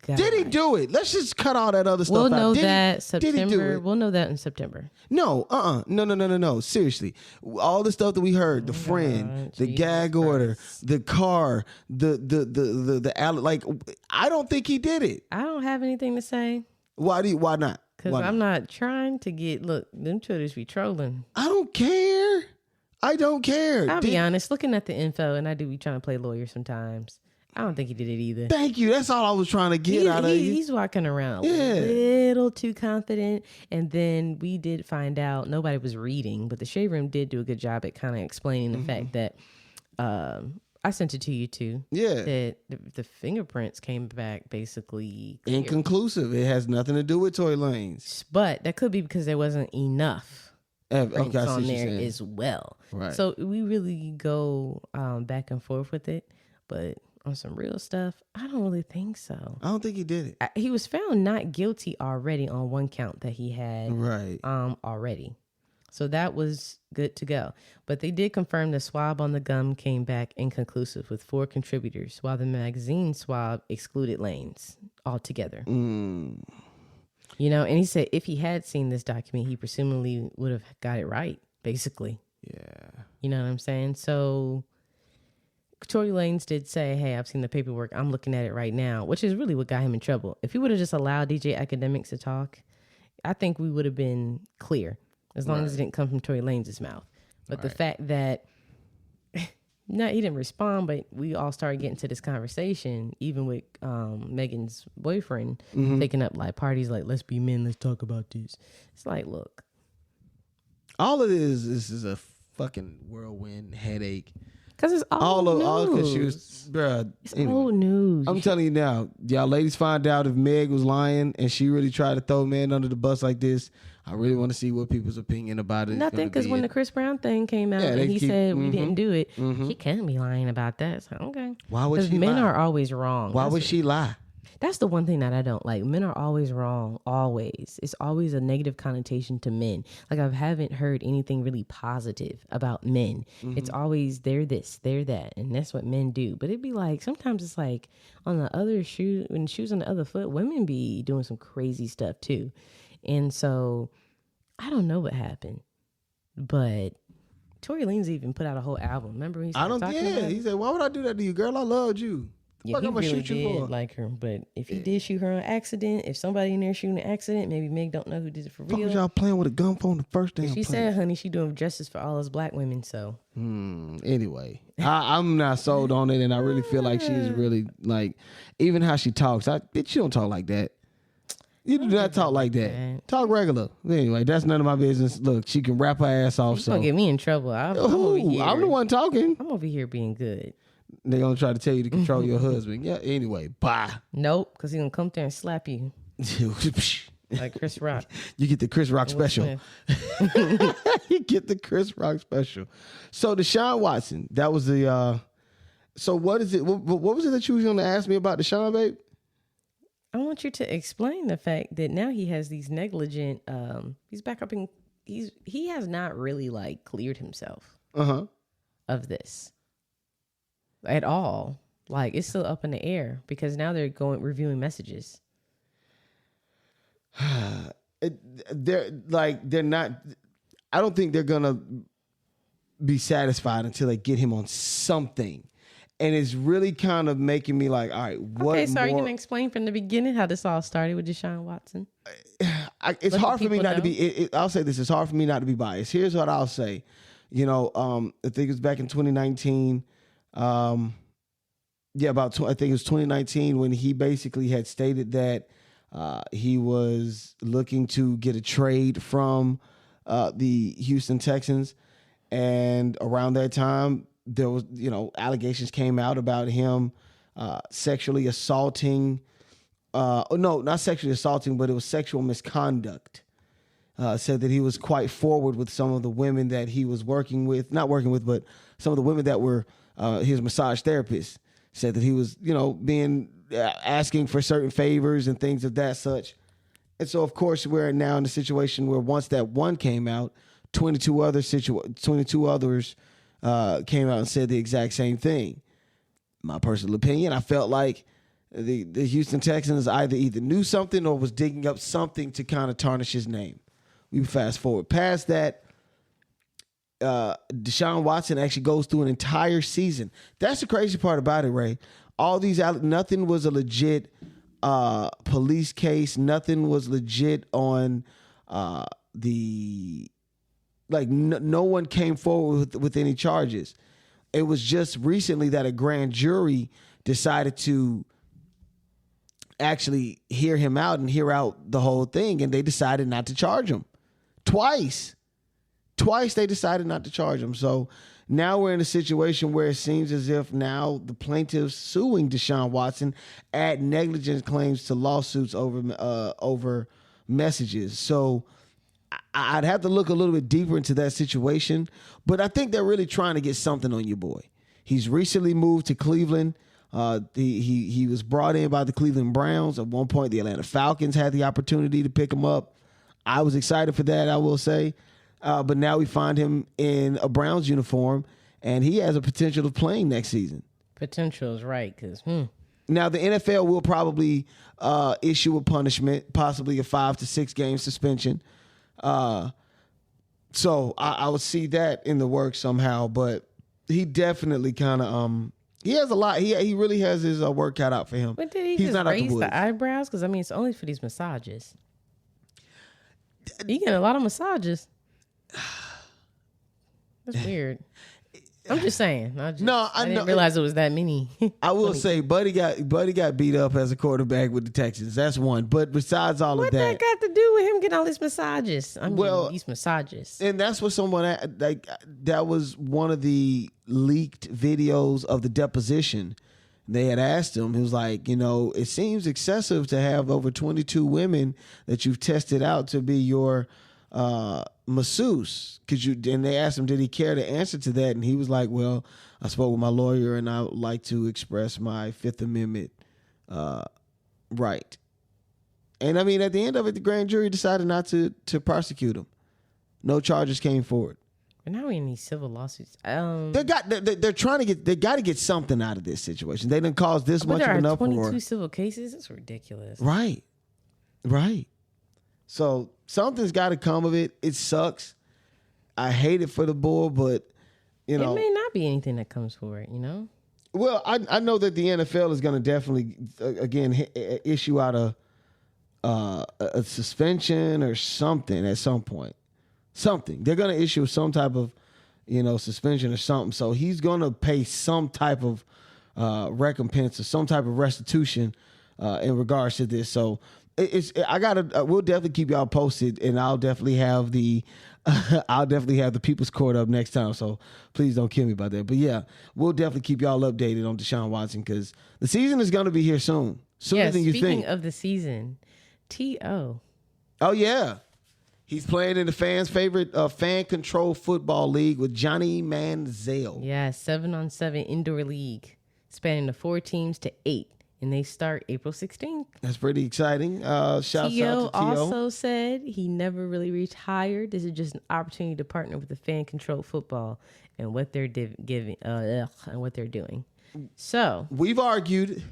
Speaker 4: God.
Speaker 3: Did he do it? Let's just cut all that other stuff
Speaker 4: We'll know
Speaker 3: out.
Speaker 4: that September. We'll know that in September.
Speaker 3: No, No. Seriously. All the stuff that we heard, the friend, the gag order, the car, the like, I don't think he did it.
Speaker 4: I don't have anything to say.
Speaker 3: Why not?
Speaker 4: Because I'm not trying to look, them Twitters be trolling.
Speaker 3: I don't care.
Speaker 4: I'll be honest, looking at the info, and I do be trying to play lawyer sometimes. I don't think he did it either.
Speaker 3: Thank you. That's all I was trying to get out of you.
Speaker 4: He's walking around a little too confident. And then we did find out nobody was reading, but the Shade Room did do a good job at kind of explaining the fact that I sent it to you too.
Speaker 3: Yeah.
Speaker 4: That the fingerprints came back basically clear.
Speaker 3: Inconclusive. It has nothing to do with Tory Lanez.
Speaker 4: But that could be because there wasn't enough prints
Speaker 3: I see
Speaker 4: on
Speaker 3: what you're
Speaker 4: there
Speaker 3: saying.
Speaker 4: as well.
Speaker 3: Right.
Speaker 4: So we really go back and forth with it. But on some real stuff, I don't really think so.
Speaker 3: I don't think he did it.
Speaker 4: He was found not guilty already on one count that he had
Speaker 3: Right.
Speaker 4: already. So that was good to go. But they did confirm the swab on the gum came back inconclusive with 4 contributors, while the magazine swab excluded Lanez altogether.
Speaker 3: Mm.
Speaker 4: You know, and he said if he had seen this document, he presumably would have got it right, basically.
Speaker 3: Yeah.
Speaker 4: You know what I'm saying? So Tory Lanez did say, hey, I've seen the paperwork. I'm looking at it right now, which is really what got him in trouble. If he would have just allowed DJ Academics to talk, I think we would have been clear, as long as it didn't come from Tory Lanez's mouth. But the fact that no, he didn't respond, but we all started getting to this conversation, even with Megan's boyfriend taking up like parties like, let's be men, let's talk about this. It's like, look.
Speaker 3: All it is a fucking whirlwind headache.
Speaker 4: Because it's all news.
Speaker 3: Because she was, bruh.
Speaker 4: It's old news.
Speaker 3: I'm telling you now, y'all ladies find out if Meg was lying and she really tried to throw men under the bus like this. I really want to see what people's opinion about it is.
Speaker 4: Nothing, because when the Chris Brown thing came out and he said we didn't do it, he can't be lying about that. So, okay.
Speaker 3: Why would she lie?
Speaker 4: Because men are always wrong.
Speaker 3: Why would she lie?
Speaker 4: That's the one thing that I don't like. Men are always wrong, always. It's always a negative connotation to men. Like, I haven't heard anything really positive about men. It's always they're this, they're that, and that's what men do. But it'd be like, sometimes it's like on the other shoe, when shoes on the other foot, women be doing some crazy stuff too. And so I don't know what happened, but Tory Lanez even put out a whole album. Remember he started talking about it?
Speaker 3: He said, why would I do that to you, girl? I loved you.
Speaker 4: Yeah, he really did like her, but if he did shoot her on accident, if somebody in there shooting an accident, maybe Meg don't know who did it for
Speaker 3: Fuck
Speaker 4: real.
Speaker 3: was y'all playing with a gun phone the first day?
Speaker 4: She said, honey, she doing justice for all us black women, so.
Speaker 3: Anyway, I'm not sold on it, and I really feel like she's really, like, even how she talks. Bitch, you don't talk like that. You do not talk like that. Talk regular. Anyway, that's none of my business. Look, she can rap her ass off.
Speaker 4: She's gonna get me in trouble. I'm over here.
Speaker 3: I'm the one talking.
Speaker 4: I'm over here being good.
Speaker 3: They're gonna try to tell you to control your husband. Yeah, anyway, bye.
Speaker 4: Nope, because he's gonna come there and slap you. Like Chris Rock.
Speaker 3: You get the Chris Rock special. You get the Chris Rock special. So Deshaun Watson, that was the so what is it? What was it that you was gonna ask me about Deshaun, babe?
Speaker 4: I want you to explain the fact that now he has these negligent he's back up in he has not really like cleared himself of this at all. Like, it's still up in the air because now they're reviewing messages.
Speaker 3: They're not. I don't think they're gonna be satisfied until they get him on something, and it's really kind of making me like, all right, what?
Speaker 4: Okay, so are you
Speaker 3: more?
Speaker 4: gonna explain from the beginning how this all started with Deshaun Watson?
Speaker 3: It's hard for me not to
Speaker 4: know?
Speaker 3: be. I'll say this: it's hard for me not to be biased. Here's what I'll say. I think it was back in 2019. I think it was 2019 when he basically had stated that he was looking to get a trade from the Houston Texans, and around that time there was, allegations came out about him sexually assaulting. No, not sexually assaulting, but it was sexual misconduct. Said that he was quite forward with some of the women that he was but some of the women that were his massage therapists. Said that he was, being asking for certain favors and things of that such. And so, of course, we're now in a situation where once that one came out, 22 others came out and said the exact same thing. My personal opinion, I felt like the Houston Texans either knew something or was digging up something to kind of tarnish his name. We fast forward past that. Deshaun Watson actually goes through an entire season. That's the crazy part about it, Ray. All these, nothing was a legit police case. Nothing was legit on no one came forward with any charges. It was just recently that a grand jury decided to actually hear him out and hear out the whole thing, and they decided not to charge him. Twice they decided not to charge him. So now we're in a situation where it seems as if now the plaintiffs suing Deshaun Watson add negligence claims to lawsuits over messages. So I'd have to look a little bit deeper into that situation, but I think they're really trying to get something on your boy. He's recently moved to Cleveland. He was brought in by the Cleveland Browns. At one point, the Atlanta Falcons had the opportunity to pick him up. I was excited for that, I will say. But now we find him in a Browns uniform, and he has a potential of playing next season.
Speaker 4: Potential is right, because
Speaker 3: Now, the NFL will probably issue a punishment, possibly a 5 to 6 game suspension. So I would see that in the works somehow, but he definitely kind of he has a lot. He really has his work cut out for him.
Speaker 4: But did he
Speaker 3: He's
Speaker 4: just
Speaker 3: not out the
Speaker 4: raise
Speaker 3: woods.
Speaker 4: the eyebrows? Because, I mean, it's only for these massages. You get a lot of massages. That's weird. I'm just saying. I didn't realize it was that many.
Speaker 3: I will say, Buddy got beat up as a quarterback with the Texans. That's one. But besides all
Speaker 4: what
Speaker 3: of that,
Speaker 4: got to do with him getting all these massages? I mean, these massages.
Speaker 3: and that's what someone that was one of the leaked videos of the deposition. They had asked him. He was like, it seems excessive to have over 22 women that you've tested out to be your masseuse. And they asked him, did he care to answer to that? And he was like, well, I spoke with my lawyer and I would like to express my Fifth Amendment right. And I mean, at the end of it, the grand jury decided not to prosecute him. No charges came forward.
Speaker 4: And now we're in these civil lawsuits.
Speaker 3: They're trying to get something out of this situation. They didn't cause this much of an
Speaker 4: there are
Speaker 3: uproar.
Speaker 4: 22 civil cases. That's ridiculous.
Speaker 3: Right. So something's got to come of it. It sucks. I hate it for the bull, but
Speaker 4: it may not be anything that comes for it.
Speaker 3: Well, I know that the NFL is going to definitely again issue out a suspension or something at some point. Something they're going to issue some type of suspension or something. So he's going to pay some type of recompense or some type of restitution in regards to this. So we'll definitely keep y'all posted, and I'll definitely have the People's Court up next time. So please don't kill me about that. But yeah, we'll definitely keep y'all updated on Deshaun Watson because the season is going to be here soon. Sooner than you think.
Speaker 4: Speaking of the season, T.O.
Speaker 3: Oh yeah, he's playing in the fans' favorite fan control football league with Johnny Manziel.
Speaker 4: Yeah, 7-on-7 indoor league, spanning the 4 teams to 8. And they start April 16th.
Speaker 3: That's pretty exciting. Shouts out to T.O.
Speaker 4: also said he never really retired. This is just an opportunity to partner with the fan-controlled football and what they're and what they're doing. So
Speaker 3: we've argued.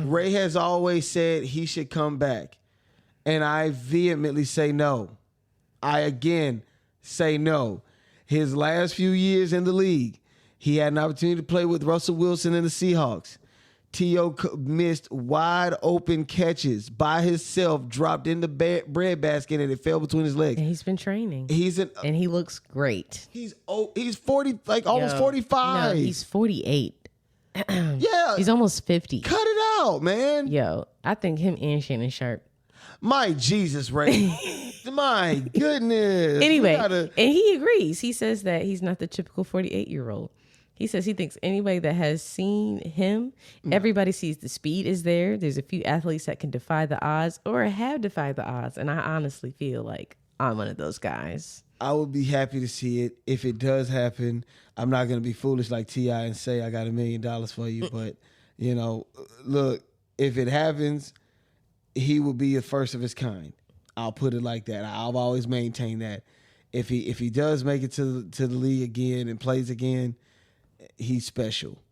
Speaker 3: Ray has always said he should come back, and I vehemently say no. I again say no. His last few years in the league, he had an opportunity to play with Russell Wilson and the Seahawks. T.O. missed wide open catches by himself, dropped in the bread basket, and it fell between his legs.
Speaker 4: And he's been training.
Speaker 3: And
Speaker 4: he looks great.
Speaker 3: He's 40, almost 45.
Speaker 4: No, he's 48.
Speaker 3: Yeah.
Speaker 4: He's almost 50.
Speaker 3: Cut it out, man.
Speaker 4: Yo, I think him and Shannon Sharp.
Speaker 3: My Jesus, Ray. My goodness.
Speaker 4: Anyway, and he agrees. He says that he's not the typical 48-year-old. He says he thinks anybody that has seen him, everybody sees the speed is there. There's a few athletes that can defy the odds or have defied the odds. And I honestly feel like I'm one of those guys.
Speaker 3: I would be happy to see it. If it does happen, I'm not going to be foolish like T.I. and say I got $1 million for you. But, look, if it happens, he will be the first of his kind. I'll put it like that. I've always maintained that. If he does make it to the league again and plays again, he's special,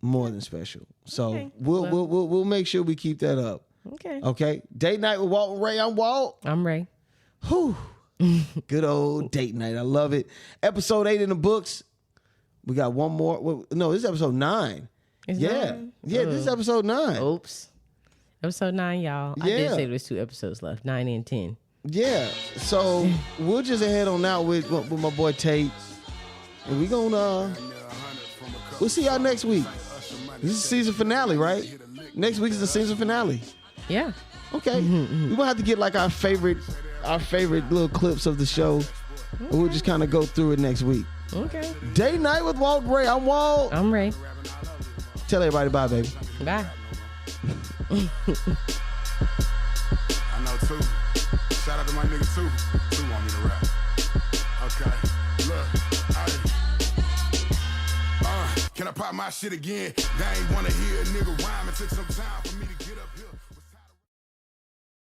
Speaker 3: more than special. So
Speaker 4: okay.
Speaker 3: we'll make sure we keep that up. Okay. Date night with Walt and Rae. I'm Walt.
Speaker 4: I'm Rae.
Speaker 3: Whew. Good old date night. I love it. Episode 8 in the books. We got one more. Well, no, this is episode 9. Yeah, this is episode 9.
Speaker 4: Oops. Episode 9, y'all. I did say there was 2 episodes left, 9 and 10.
Speaker 3: Yeah. So we'll just head on out with my boy Tate, and we'll see y'all next week. This is season finale, right? Next week is the season finale.
Speaker 4: Yeah.
Speaker 3: Okay. We're gonna have to get like our favorite little clips of the show. And we'll just kind of go through it next week.
Speaker 4: Okay.
Speaker 3: Date night with Walt and Rae. I'm Walt.
Speaker 4: I'm Ray.
Speaker 3: Tell everybody bye, baby.
Speaker 4: Bye.
Speaker 14: I know too. Shout out to my nigga too. Too want me to rap. Okay. Look. Can I pop my shit again? They ain't wanna hear a nigga rhyme. It took some time for me to